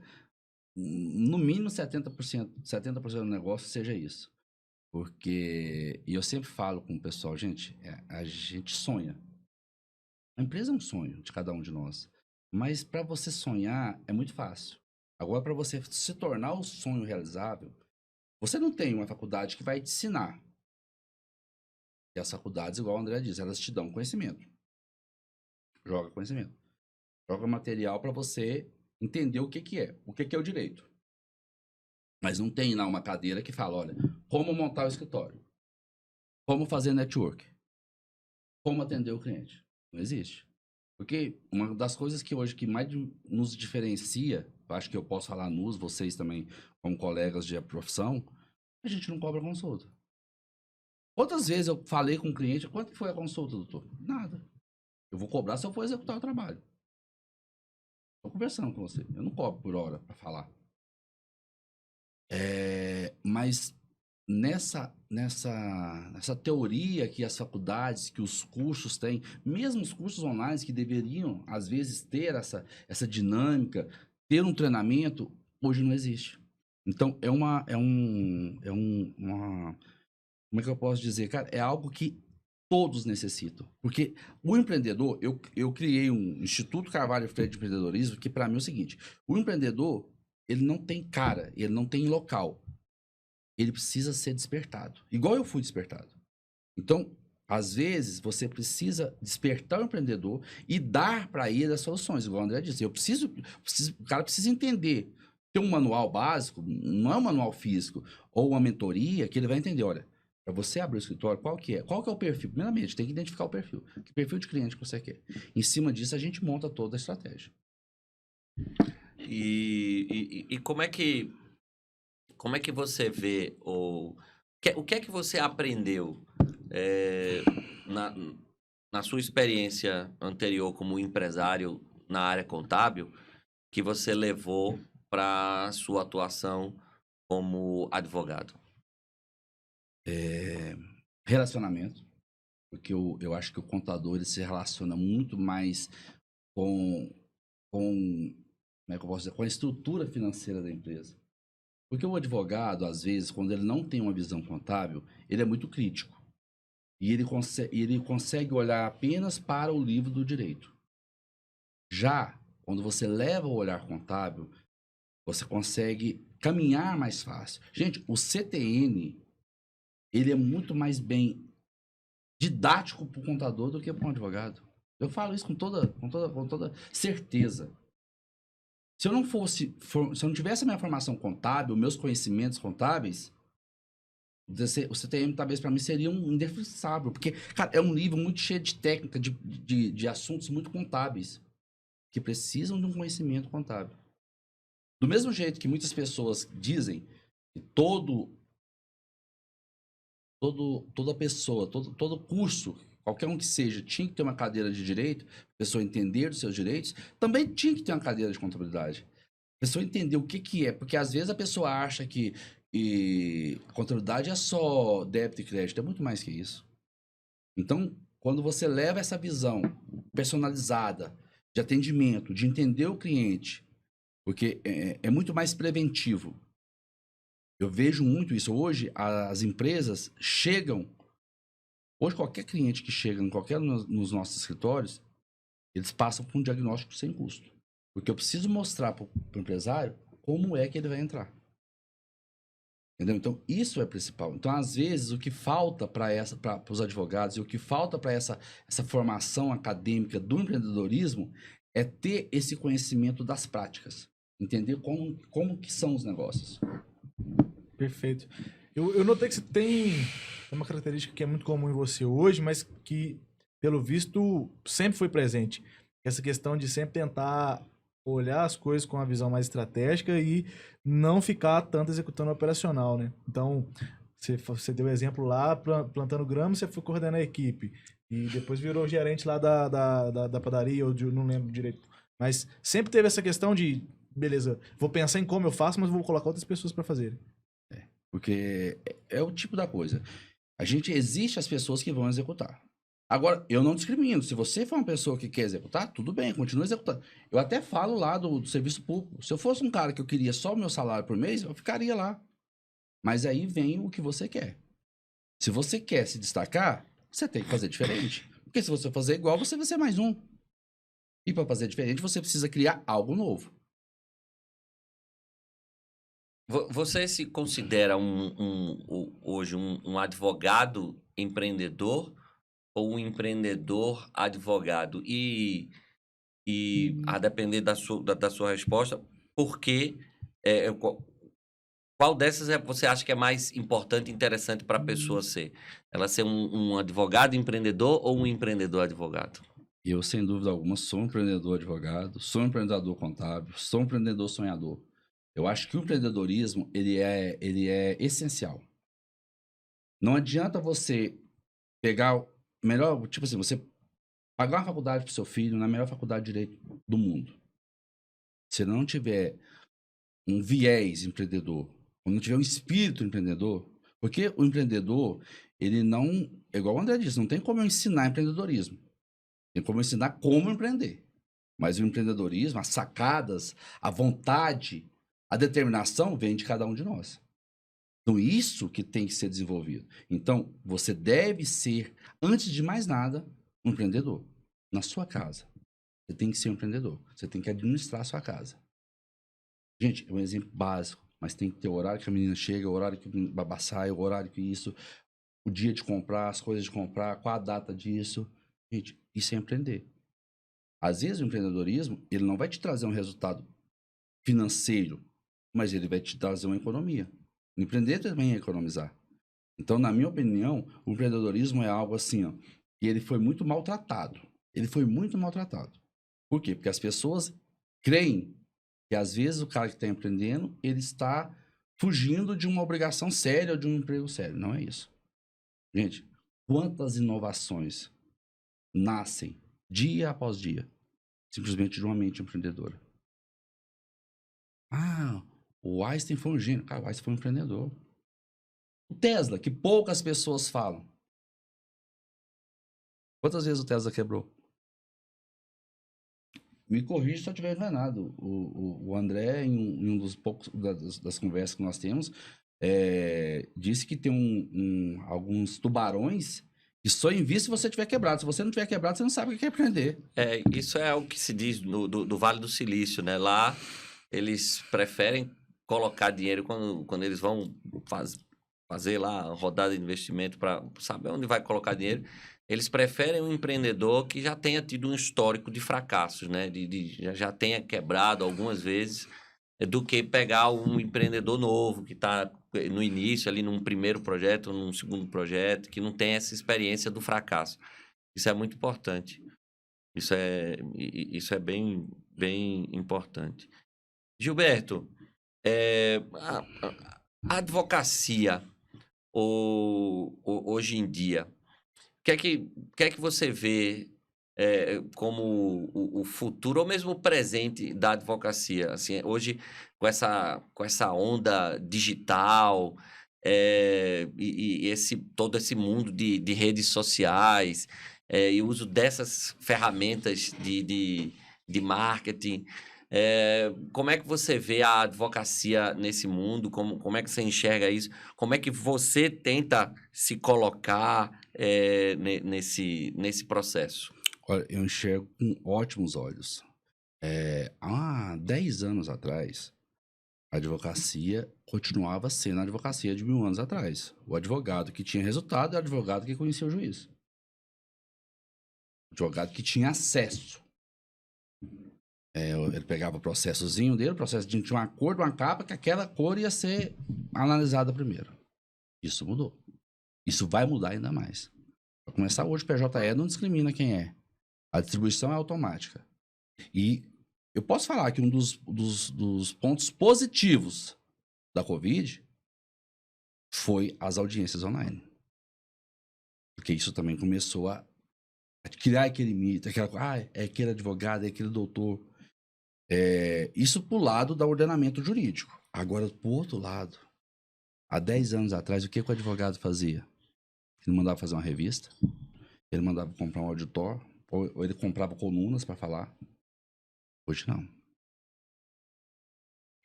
no mínimo 70% do negócio seja isso. Porque, e eu sempre falo com o pessoal, gente, a gente sonha. A empresa é um sonho de cada um de nós. Mas para você sonhar é muito fácil. Agora, para você se tornar o sonho realizável, você não tem uma faculdade que vai te ensinar. E as faculdades, igual o André diz, elas te dão conhecimento. Joga conhecimento. Joga material para você entender o que é. O que é o direito. Mas não tem lá uma cadeira que fala, olha, como montar o escritório. Como fazer network. Como atender o cliente. Não existe. Porque uma das coisas que hoje que mais nos diferencia, eu acho que eu posso falar vocês também, como colegas de profissão, a gente não cobra consulta. Quantas vezes eu falei com o cliente, quanto foi a consulta, doutor? Nada. Eu vou cobrar se eu for executar o trabalho. Estou conversando com você. Eu não cobro por hora para falar. Mas nessa teoria que as faculdades, que os cursos têm, mesmo os cursos online que deveriam, às vezes, ter essa dinâmica, ter um treinamento, hoje não existe. Então, como é que eu posso dizer, cara? É algo que todos necessitam. Porque o empreendedor, eu criei um Instituto Carvalho Freire de Empreendedorismo, que para mim é o seguinte, o empreendedor, ele não tem cara, ele não tem local. Ele precisa ser despertado. Igual eu fui despertado. Então, às vezes, você precisa despertar o empreendedor e dar para ele as soluções. Igual o André disse, o cara precisa entender. Tem um manual básico, não é um manual físico, ou uma mentoria, que ele vai entender, olha, para você abrir o escritório, qual que é o perfil? Primeiramente, tem que identificar o perfil. Que perfil de cliente que você quer. Em cima disso, a gente monta toda a estratégia. E como é que você vê o que é que você aprendeu na sua experiência anterior como empresário na área contábil que você levou para sua atuação como advogado? Relacionamento, porque eu acho que o contador ele se relaciona muito mais com como é que eu posso dizer, com a estrutura financeira da empresa. Porque o advogado, às vezes, quando ele não tem uma visão contábil, ele é muito crítico. E ele consegue olhar apenas para o livro do direito. Já, quando você leva o olhar contábil, você consegue caminhar mais fácil. Gente, o CTN, ele é muito mais bem didático para o contador do que para um advogado. Eu falo isso com toda certeza. Se eu não tivesse a minha formação contábil, meus conhecimentos contábeis, o CTM talvez para mim seria um indefensável, porque, cara, é um livro muito cheio de técnica, de assuntos muito contábeis, que precisam de um conhecimento contábil. Do mesmo jeito que muitas pessoas dizem que todo toda pessoa, todo curso, qualquer um que seja, tinha que ter uma cadeira de direito, a pessoa entender os seus direitos, também tinha que ter uma cadeira de contabilidade. A pessoa entender o que é, porque às vezes a pessoa acha que a contabilidade é só débito e crédito, é muito mais que isso. Então, quando você leva essa visão personalizada de atendimento, de entender o cliente, porque é muito mais preventivo. Eu vejo muito isso. Hoje, as empresas chegam. Hoje, qualquer cliente que chega em qualquer nos nossos escritórios, eles passam por um diagnóstico sem custo. Porque eu preciso mostrar para o empresário como é que ele vai entrar. Entendeu? Então, isso é principal. Então, às vezes, o que falta para os advogados e o que falta para essa formação acadêmica do empreendedorismo é ter esse conhecimento das práticas. Entender como que são os negócios. Perfeito. Eu notei que você tem uma característica que é muito comum em você hoje, mas que, pelo visto, sempre foi presente. Essa questão de sempre tentar olhar as coisas com uma visão mais estratégica e não ficar tanto executando operacional, né? Então, você deu exemplo lá, plantando grama, você foi coordenando a equipe. E depois virou gerente lá da padaria, ou não lembro direito. Mas sempre teve essa questão de, beleza, vou pensar em como eu faço, mas vou colocar outras pessoas para fazerem. Porque é o tipo da coisa. Existe as pessoas que vão executar. Agora, eu não discrimino. Se você for uma pessoa que quer executar, tudo bem, continua executando. Eu até falo lá do serviço público. Se eu fosse um cara que eu queria só o meu salário por mês, eu ficaria lá. Mas aí vem o que você quer. Se você quer se destacar, você tem que fazer diferente. Porque se você fazer igual, você vai ser mais um. E para fazer diferente, você precisa criar algo novo. Você se considera hoje um advogado empreendedor ou um empreendedor advogado? E a depender da sua resposta, por quê? Qual dessas você acha que é mais importante e interessante para a pessoa ser? Ela ser um advogado empreendedor ou um empreendedor advogado? Eu, sem dúvida alguma, sou um empreendedor advogado, sou um empreendedor contábil, sou um empreendedor sonhador. Eu acho que o empreendedorismo, ele é essencial. Não adianta você pegar melhor, tipo assim, você pagar uma faculdade para o seu filho na melhor faculdade de direito do mundo. Se não tiver um viés empreendedor, ou não tiver um espírito empreendedor, porque o empreendedor, ele não, igual o André disse, não tem como eu ensinar empreendedorismo. Tem como eu ensinar como empreender. Mas o empreendedorismo, as sacadas, a vontade, a determinação vem de cada um de nós. Então, isso que tem que ser desenvolvido. Então, você deve ser, antes de mais nada, um empreendedor. Na sua casa. Você tem que ser um empreendedor. Você tem que administrar a sua casa. Gente, é um exemplo básico, mas tem que ter o horário que a menina chega, o horário que o babá sai, o horário que isso, o dia de comprar, as coisas de comprar, qual a data disso. Gente, isso é empreender. Às vezes o empreendedorismo, ele não vai te trazer um resultado financeiro, mas ele vai te trazer uma economia. Empreender também é economizar. Então, na minha opinião, o empreendedorismo é algo assim, ó, que ele foi muito maltratado. Ele foi muito maltratado. Por quê? Porque as pessoas creem que às vezes o cara que está empreendendo, ele está fugindo de uma obrigação séria ou de um emprego sério. Não é isso. Gente, quantas inovações nascem dia após dia, simplesmente de uma mente empreendedora. Ah, o Einstein foi um gênio. Cara, o Einstein foi um empreendedor. O Tesla, que poucas pessoas falam. Quantas vezes o Tesla quebrou? Me corrija se eu estiver enganado. O André, em um dos poucos das conversas que nós temos, disse que tem alguns tubarões que só invista se você tiver quebrado. Se você não tiver quebrado, você não sabe o que é empreender. Isso é o que se diz do Vale do Silício, né? Lá, eles preferem colocar dinheiro quando eles vão fazer lá a rodada de investimento para saber onde vai colocar dinheiro. Eles preferem um empreendedor que já tenha tido um histórico de fracassos, né? Já tenha quebrado algumas vezes, do que pegar um empreendedor novo que está no início, ali num primeiro projeto, num segundo projeto, que não tem essa experiência do fracasso. Isso é muito importante. Isso é bem, bem importante. Gilberto, a advocacia hoje em dia? O que é que você vê como o futuro, ou mesmo o presente da advocacia? Assim, hoje, com essa onda digital, todo esse mundo de redes sociais, e o uso dessas ferramentas de marketing, como é que você vê a advocacia nesse mundo? Como é que você enxerga isso? Como é que você tenta se colocar nesse processo? Olha, eu enxergo com ótimos olhos. Há 10 anos atrás, a advocacia continuava sendo a advocacia de 1000 anos atrás. O advogado que tinha resultado era o advogado que conhecia o juiz. O advogado que tinha acesso. Ele pegava o processozinho dele, o processozinho tinha uma cor de uma capa, que aquela cor ia ser analisada primeiro. Isso mudou. Isso vai mudar ainda mais. Para começar, hoje o PJE não discrimina quem é. A distribuição é automática. E eu posso falar que um dos pontos positivos da Covid foi as audiências online. Porque isso também começou a criar aquele mito, é aquele advogado, é aquele doutor. Isso pro lado do ordenamento jurídico. Agora, pro outro lado, há 10 anos atrás, o que o advogado fazia? Ele mandava fazer uma revista, ele mandava comprar um auditor, ou ele comprava colunas para falar. Hoje não.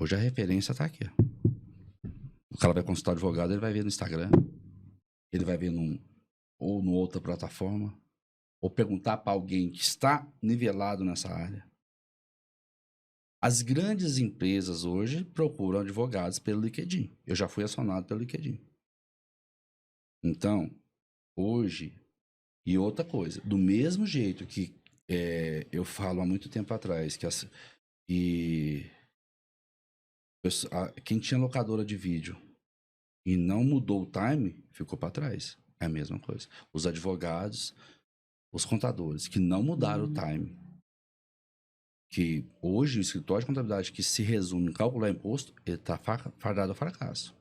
Hoje a referência tá aqui. O cara vai consultar o advogado, ele vai ver no Instagram, ele vai ver ou numa outra plataforma, ou perguntar para alguém que está nivelado nessa área. As grandes empresas hoje procuram advogados pelo LinkedIn. Eu já fui acionado pelo LinkedIn. Então, hoje, e outra coisa, do mesmo jeito que eu falo há muito tempo atrás, quem tinha locadora de vídeo e não mudou o time, ficou para trás. É a mesma coisa. Os advogados, os contadores, que não mudaram o time, que hoje o escritório de contabilidade que se resume em calcular imposto, ele está fadado ao fracasso.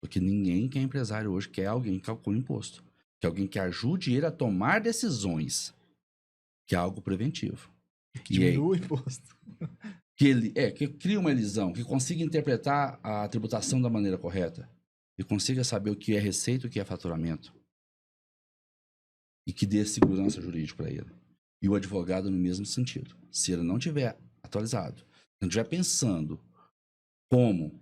Porque ninguém que é empresário hoje quer alguém que calcule imposto. Quer alguém que ajude ele a tomar decisões, que é algo preventivo. Que diminua o imposto. Que cria uma elisão, que consiga interpretar a tributação da maneira correta e consiga saber o que é receita e o que é faturamento. E que dê segurança jurídica para ele. E o advogado no mesmo sentido. Se ele não tiver atualizado, não estiver pensando como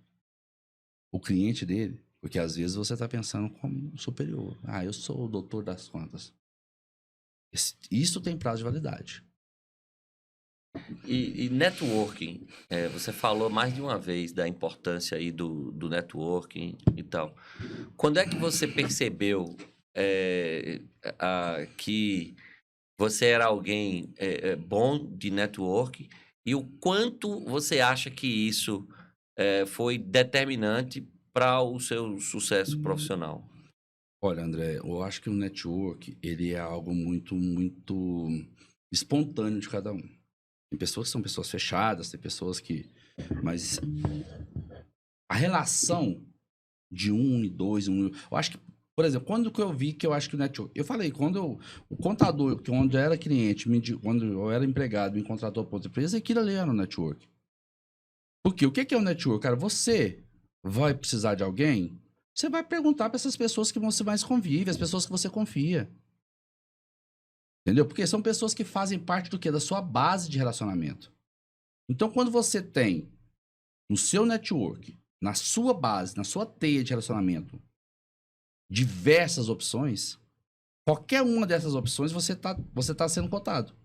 o cliente dele, porque às vezes você está pensando como superior. Eu sou o doutor das contas. Isso tem prazo de validade. E networking, você falou mais de uma vez da importância aí do networking e tal. Quando é que você percebeu que você era alguém bom de networking e o quanto você acha que isso foi determinante para o seu sucesso profissional? Olha, André, eu acho que o network, ele é algo muito, muito espontâneo de cada um. Tem pessoas que são pessoas fechadas, tem pessoas que... Mas a relação de 1 e 2, eu acho que, por exemplo, quando que eu vi que eu acho que o network... Eu falei, quando o contador, que onde eu era cliente, quando eu era empregado, me contratou para outra empresa, aquilo ali era o network. Porque o que é o network? Cara, você vai precisar de alguém, você vai perguntar para essas pessoas que você mais convive, as pessoas que você confia. Entendeu? Porque são pessoas que fazem parte do quê? Da sua base de relacionamento. Então, quando você tem no seu network, na sua base, na sua teia de relacionamento, diversas opções, qualquer uma dessas opções você tá sendo cotado.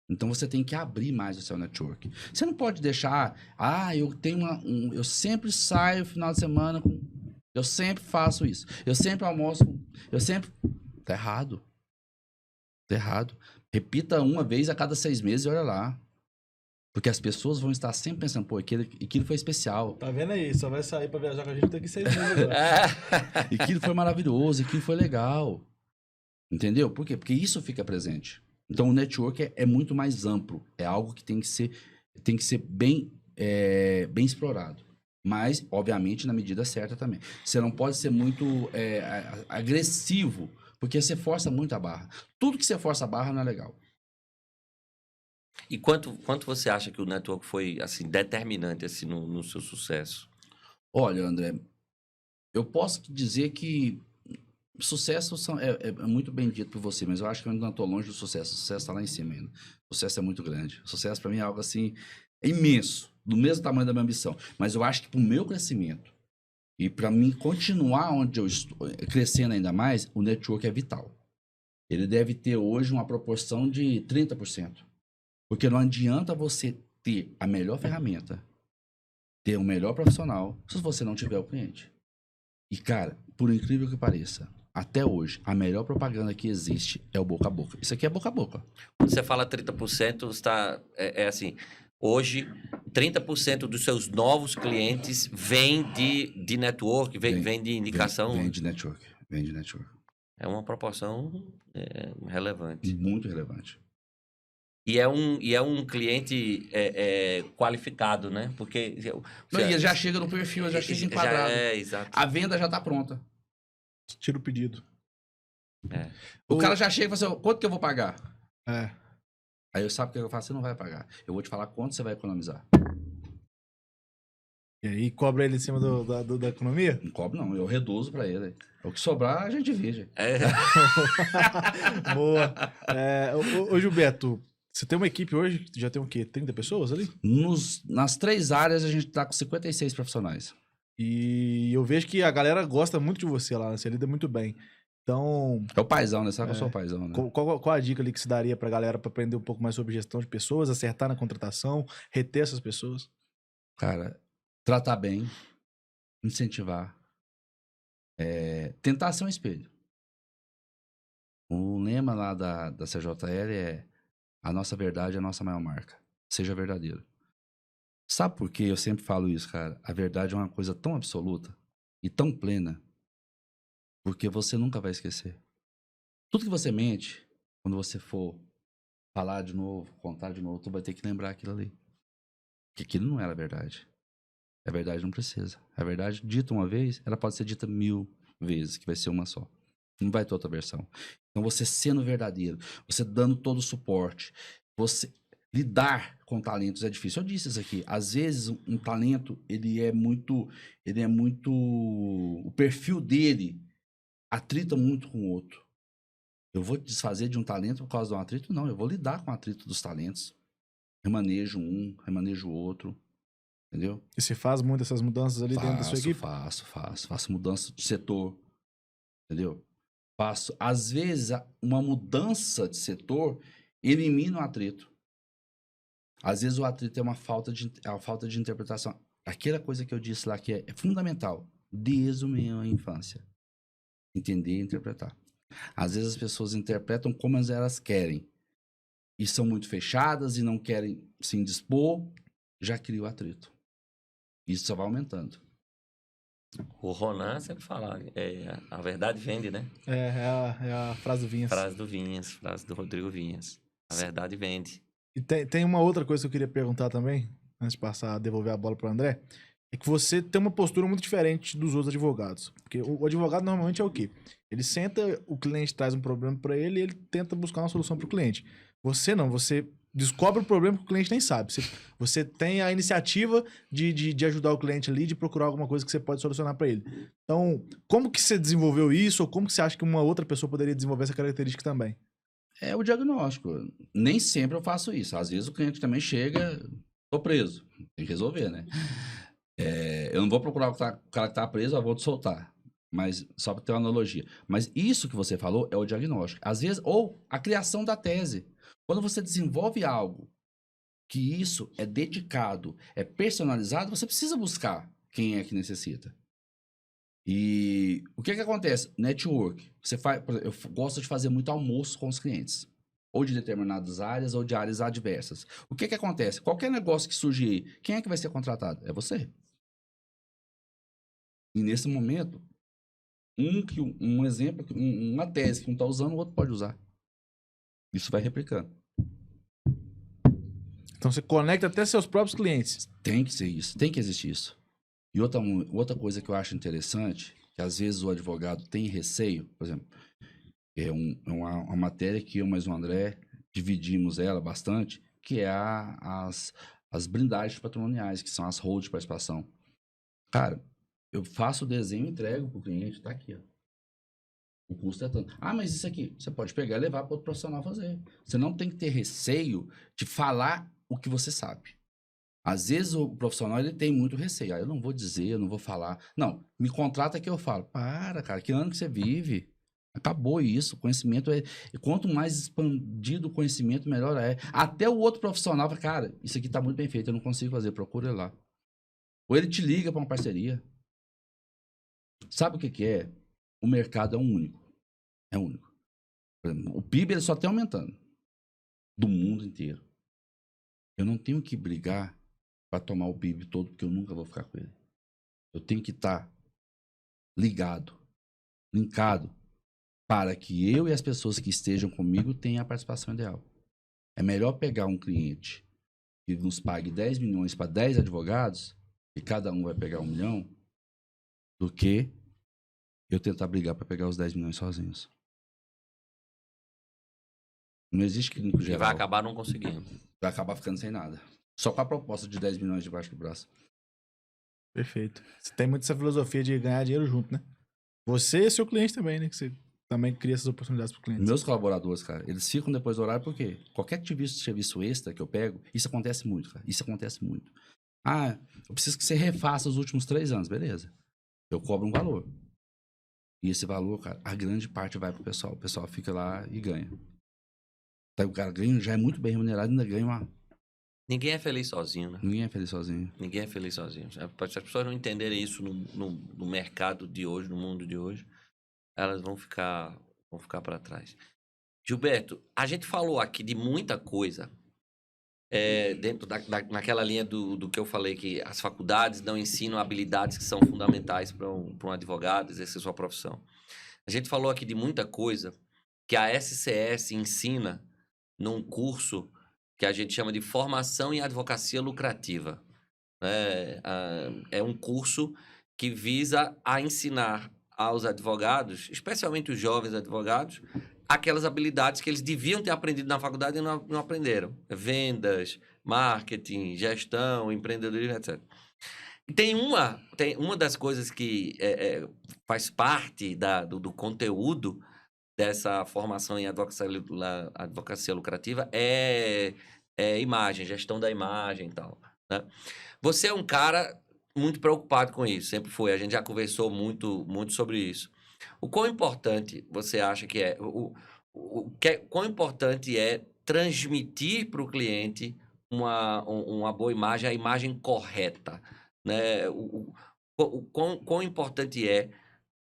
Então, você tem que abrir mais o seu network. Você não pode deixar, eu tenho eu sempre saio no final de semana, eu sempre faço isso, eu sempre almoço, Tá errado. Tá errado. Repita uma vez a cada 6 meses e olha lá. Porque as pessoas vão estar sempre pensando, pô, aquilo foi especial. Tá vendo aí? Só vai sair pra viajar com a gente daqui 6 meses agora. Aquilo foi maravilhoso, aquilo foi legal. Entendeu? Por quê? Porque isso fica presente. Então o network é muito mais amplo. É algo que tem que ser bem explorado. Mas, obviamente, na medida certa também. Você não pode ser muito agressivo, porque você força muito a barra. Tudo que você força a barra não é legal. E quanto você acha que o network foi, assim, determinante, assim, no seu sucesso? Olha, André, eu posso dizer que sucesso é muito bem dito por você, mas eu acho que eu ainda estou longe do sucesso. O sucesso está lá em cima ainda. O sucesso é muito grande. O sucesso, para mim, é algo assim, imenso, do mesmo tamanho da minha ambição. Mas eu acho que para o meu crescimento e para mim continuar onde eu estou, crescendo ainda mais, o network é vital. Ele deve ter hoje uma proporção de 30%. Porque não adianta você ter a melhor ferramenta, ter o melhor profissional, se você não tiver o cliente. E, cara, por incrível que pareça, até hoje, a melhor propaganda que existe é o boca a boca. Isso aqui é boca a boca. Quando você fala 30%, está, assim, hoje, 30% dos seus novos clientes vêm de network, vem de indicação? Vem de network. Vem de network. É uma proporção relevante. Muito relevante. E é um cliente qualificado, né? Porque... Ele já chega no perfil, já chega enquadrado. Exato. A venda já está pronta. Tira o pedido. O cara já chega e fala assim, quanto que eu vou pagar? Aí eu sabe o que eu faço? Você não vai pagar. Eu vou te falar quanto você vai economizar. E aí cobra ele em cima da economia? Não cobro não, eu reduzo para ele. O que sobrar, a gente divide. Boa. Ô Gilberto, você tem uma equipe hoje, já tem o quê? 30 pessoas ali? Nas 3 áreas, a gente tá com 56 profissionais. E eu vejo que a galera gosta muito de você lá, você lida muito bem. Então... É o paizão, né? Sabe que eu sou o paizão, né? Qual a dica ali que você daria pra galera pra aprender um pouco mais sobre gestão de pessoas, acertar na contratação, reter essas pessoas? Cara, tratar bem, incentivar, tentar ser um espelho. O lema lá da CJL é a nossa verdade é a nossa maior marca. Seja verdadeiro. Sabe por que eu sempre falo isso, cara? A verdade é uma coisa tão absoluta e tão plena, porque você nunca vai esquecer. Tudo que você mente, quando você for falar de novo, contar de novo, tu vai ter que lembrar aquilo ali. Porque aquilo não era verdade. A verdade não precisa. A verdade, dita uma vez, ela pode ser dita 1000 vezes, que vai ser uma só. Não vai ter outra versão. Então, você sendo verdadeiro, você dando todo o suporte, você lidar com talentos é difícil. Eu disse isso aqui. Às vezes, um talento, ele é muito... O perfil dele atrita muito com o outro. Eu vou desfazer de um talento por causa de um atrito? Não, eu vou lidar com o atrito dos talentos. Remanejo um, remanejo o outro. Entendeu? E você faz muitas essas mudanças ali dentro da sua equipe? Faço mudança de setor. Entendeu? Às vezes, uma mudança de setor elimina o atrito. Às vezes o atrito é uma falta de interpretação. Aquela coisa que eu disse lá que é fundamental, desde a minha infância. Entender e interpretar. Às vezes as pessoas interpretam como elas querem. E são muito fechadas e não querem se indispor, já cria o atrito. Isso só vai aumentando. O Ronan sempre fala, a verdade vende, né? É a frase do Vinhas. Frase do Rodrigo Vinhas. A verdade vende. E tem uma outra coisa que eu queria perguntar também, antes de devolver a bola para o André, é que você tem uma postura muito diferente dos outros advogados. Porque o advogado normalmente é o quê? Ele senta, o cliente traz um problema para ele e ele tenta buscar uma solução para o cliente. Você não, você descobre o problema que o cliente nem sabe. Você tem a iniciativa de ajudar o cliente ali, de procurar alguma coisa que você pode solucionar para ele. Então, como que você desenvolveu isso? Ou como que você acha que uma outra pessoa poderia desenvolver essa característica também? É o diagnóstico. Nem sempre eu faço isso. Às vezes o cliente também chega, tô preso. Tem que resolver, né? Eu não vou procurar o cara que tá preso, eu vou te soltar. Mas só para ter uma analogia. Mas isso que você falou é o diagnóstico. Às vezes, ou a criação da tese. Quando você desenvolve algo que isso é dedicado, é personalizado, você precisa buscar quem é que necessita. E o que acontece? Network. Eu gosto de fazer muito almoço com os clientes. Ou de determinadas áreas, ou de áreas adversas. O que acontece? Qualquer negócio que surgir aí, quem é que vai ser contratado? É você. E nesse momento, um exemplo, uma tese que um está usando, o outro pode usar. Isso vai replicando. Então você conecta até seus próprios clientes. Tem que ser isso. Tem que existir isso. E outra coisa que eu acho interessante, que às vezes o advogado tem receio, por exemplo, é uma matéria que eu mais o André dividimos ela bastante, que é as blindagens patrimoniais, que são as hold de participação. Cara, eu faço o desenho e entrego pro cliente, tá aqui, ó. O custo é tanto. Ah, mas isso aqui, você pode pegar e levar para outro profissional fazer. Você não tem que ter receio de falar o que você sabe. Às vezes o profissional ele tem muito receio. Ah, eu não vou dizer, eu não vou falar. Não, me contrata que eu falo. Para, cara, que ano que você vive? Acabou isso. Conhecimento é. E quanto mais expandido o conhecimento, melhor é. Até o outro profissional fala, cara, isso aqui tá muito bem feito, eu não consigo fazer, procura ele lá. Ou ele te liga para uma parceria. Sabe o que é? O mercado é único. É único. Por exemplo, o PIB ele só está aumentando. Do mundo inteiro. Eu não tenho que brigar para tomar o PIB todo, porque eu nunca vou ficar com ele. Eu tenho que estar ligado, linkado, para que eu e as pessoas que estejam comigo tenham a participação ideal. É melhor pegar um cliente que nos pague 10 milhões para 10 advogados, e cada um vai pegar 1 milhão, do que eu tentar brigar para pegar os 10 milhões sozinhos. Não existe clínico geral. E vai acabar não conseguindo. Vai acabar ficando sem nada. Só com a proposta de 10 milhões debaixo do braço. Perfeito. Você tem muito essa filosofia de ganhar dinheiro junto, né? Você e seu cliente também, né? Que você também cria essas oportunidades para o cliente. Meus colaboradores, cara, eles ficam depois do horário porque qualquer serviço extra que eu pego, isso acontece muito, cara. Isso acontece muito. Ah, eu preciso que você refaça os últimos 3 anos. Beleza. Eu cobro um valor. E esse valor, cara, a grande parte vai pro pessoal. O pessoal fica lá e ganha. Então, o cara ganha, já é muito bem remunerado, ainda ganha uma... Ninguém é feliz sozinho, né? Ninguém é feliz sozinho. Ninguém é feliz sozinho. Se as pessoas não entenderem isso no mercado de hoje, no mundo de hoje, elas vão ficar para trás. Gilberto, a gente falou aqui de muita coisa dentro naquela linha do que eu falei, que as faculdades não ensinam habilidades que são fundamentais para um advogado exercer sua profissão. A gente falou aqui de muita coisa que a SCS ensina num curso que a gente chama de Formação em Advocacia Lucrativa. É um curso que visa a ensinar aos advogados, especialmente os jovens advogados, aquelas habilidades que eles deviam ter aprendido na faculdade e não aprenderam. Vendas, marketing, gestão, empreendedorismo, etc. E tem uma das coisas que faz parte do conteúdo dessa formação em advocacia lucrativa é imagem, gestão da imagem e tal, né? Você é um cara muito preocupado com isso, sempre foi. A gente já conversou muito sobre isso. O quão importante você acha que é? Quão importante é transmitir para o cliente uma boa imagem, a imagem correta, né? Quão importante é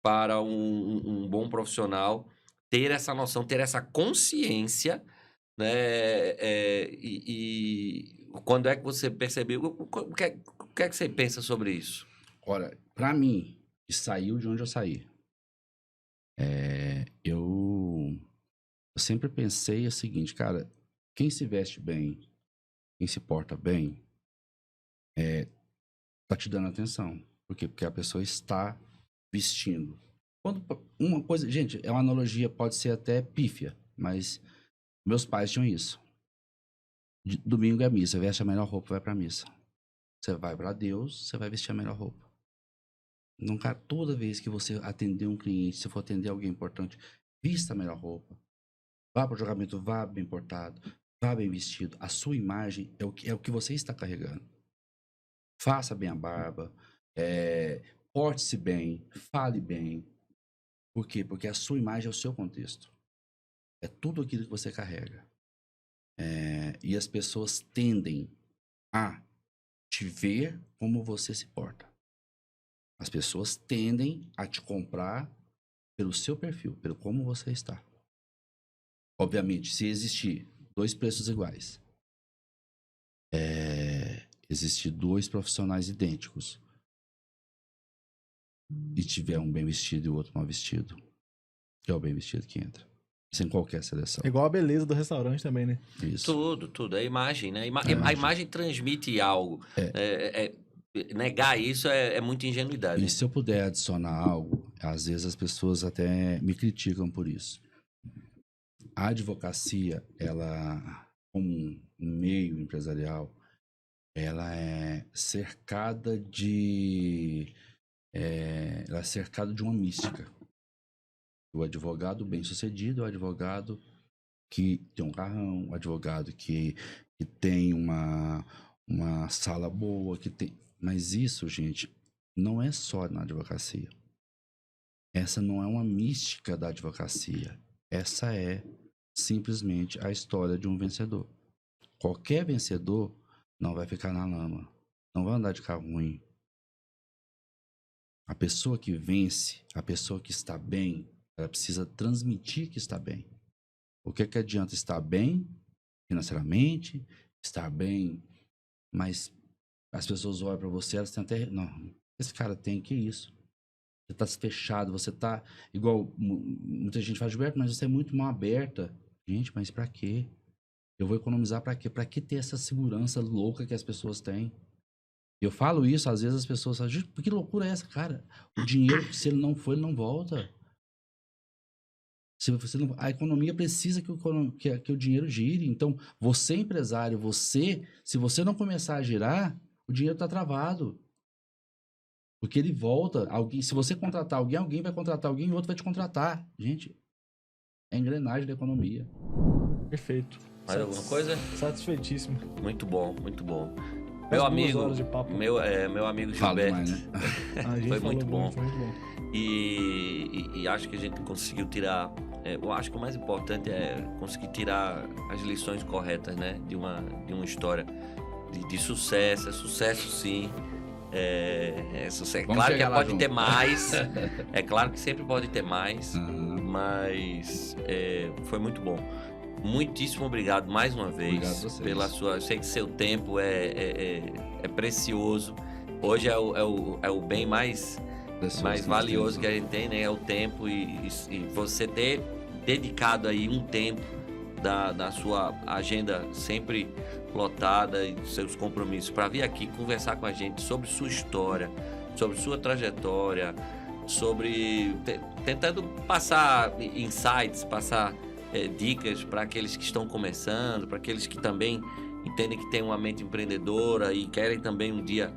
para um bom profissional ter essa noção, ter essa consciência, né? E quando é que você percebeu? O que é que você pensa sobre isso? Olha, pra mim, que saiu de onde eu saí, eu sempre pensei o seguinte, cara, quem se veste bem, quem se porta bem, tá te dando atenção. Por quê? Porque a pessoa está vestindo. Uma coisa, gente, é uma analogia, pode ser até pífia, mas meus pais tinham isso. Domingo é missa, veste a melhor roupa, vai pra missa. Você vai pra Deus, você vai vestir a melhor roupa. Então, cara, toda vez que você atender um cliente, se for atender alguém importante, vista a melhor roupa. Vá pro julgamento, vá bem portado, vá bem vestido. A sua imagem é o que você está carregando. Faça bem a barba, porte-se bem, fale bem. Por quê? Porque a sua imagem é o seu contexto. É tudo aquilo que você carrega. E as pessoas tendem a te ver como você se porta. As pessoas tendem a te comprar pelo seu perfil, pelo como você está. Obviamente, se existir 2 preços iguais, existir 2 profissionais idênticos, e tiver um bem vestido e o outro mal vestido, é o bem vestido que entra. Sem qualquer seleção. É igual a beleza do restaurante também, né? Isso. Tudo. É imagem, né? A imagem transmite algo. negar isso é muita ingenuidade. E se eu puder adicionar algo, às vezes as pessoas até me criticam por isso. A advocacia, ela, como um meio empresarial, ela é cercada ela é cercada de uma mística. O advogado bem-sucedido é o advogado que tem um carrão, o advogado que tem uma sala boa, que tem... Mas isso, gente, não é só na advocacia. Essa não é uma mística da advocacia. Essa é simplesmente a história de um vencedor. Qualquer vencedor não vai ficar na lama, não vai andar de carro ruim. A pessoa que vence, a pessoa que está bem, ela precisa transmitir que está bem. O que adianta estar bem financeiramente, estar bem, mas as pessoas olham para você, elas têm até... Não, esse cara tem, que isso? Você tá fechado, você tá... Igual muita gente fala, Gilberto, mas você é muito mal aberta. Gente, mas pra quê? Eu vou economizar pra quê? Pra que ter essa segurança louca que as pessoas têm? Eu falo isso, às vezes as pessoas falam, que loucura é essa, cara? O dinheiro, se ele não for, ele não volta. Se você não, a economia precisa que o dinheiro gire. Então, você, empresário, se você não começar a girar, o dinheiro está travado. Porque ele volta. Se você contratar alguém vai contratar alguém e outro vai te contratar. Gente, é a engrenagem da economia. Perfeito. Mais alguma coisa? Satisfeitíssimo. Muito bom, muito bom. Meu amigo, meu amigo Gilberto, demais, né? foi muito bom. Foi muito bom. E acho que a gente conseguiu tirar... eu acho que o mais importante é conseguir tirar as lições corretas, né? De uma história de sucesso. É sucesso, sim. Claro que pode ter mais. É claro que sempre pode ter mais. Mas foi muito bom. Muitíssimo obrigado mais uma vez pela sua... Eu sei que seu tempo é precioso. Hoje é o bem mais valioso que a gente tem, né? É o tempo e você ter dedicado aí um tempo da sua agenda sempre lotada e seus compromissos para vir aqui conversar com a gente sobre sua história, sobre sua trajetória, tentando passar insights, passar dicas para aqueles que estão começando, para aqueles que também entendem que têm uma mente empreendedora e querem também um dia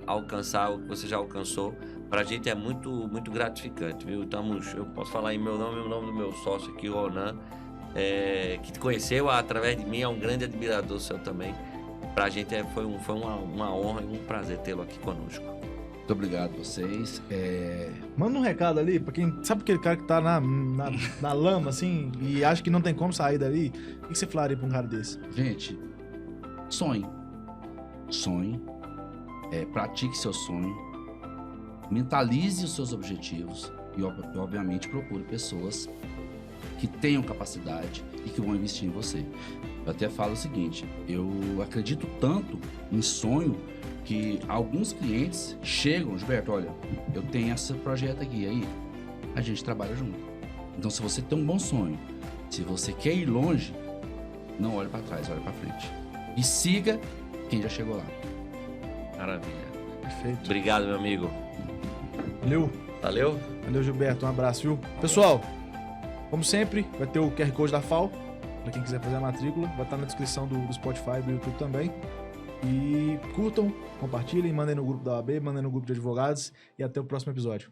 alcançar o que você já alcançou. Para a gente é muito, muito gratificante, viu? Eu posso falar em meu nome e o nome do meu sócio aqui, o Ronan, que te conheceu através de mim, é um grande admirador seu também. Para a gente foi uma honra e um prazer tê-lo aqui conosco. Muito obrigado a vocês. Manda um recado ali pra quem... Sabe aquele cara que tá na lama, assim, e acha que não tem como sair dali? O que você falaria pra um cara desse? Gente, sonhe. Sonhe. Pratique seu sonho. Mentalize os seus objetivos. E, obviamente, procure pessoas que tenham capacidade e que vão investir em você. Eu até falo o seguinte, eu acredito tanto em sonho que alguns clientes chegam, Gilberto, olha, eu tenho esse projeto aqui, aí a gente trabalha junto. Então, se você tem um bom sonho, se você quer ir longe, não olhe para trás, olhe para frente. E siga quem já chegou lá. Maravilha. Perfeito. Obrigado, meu amigo. Valeu, Gilberto. Um abraço, viu? Pessoal, como sempre, vai ter o QR Code da FAO, para quem quiser fazer a matrícula. Vai estar na descrição do Spotify e do YouTube também. E curtam, compartilhem, mandem no grupo da OAB, mandem no grupo de advogados e até o próximo episódio.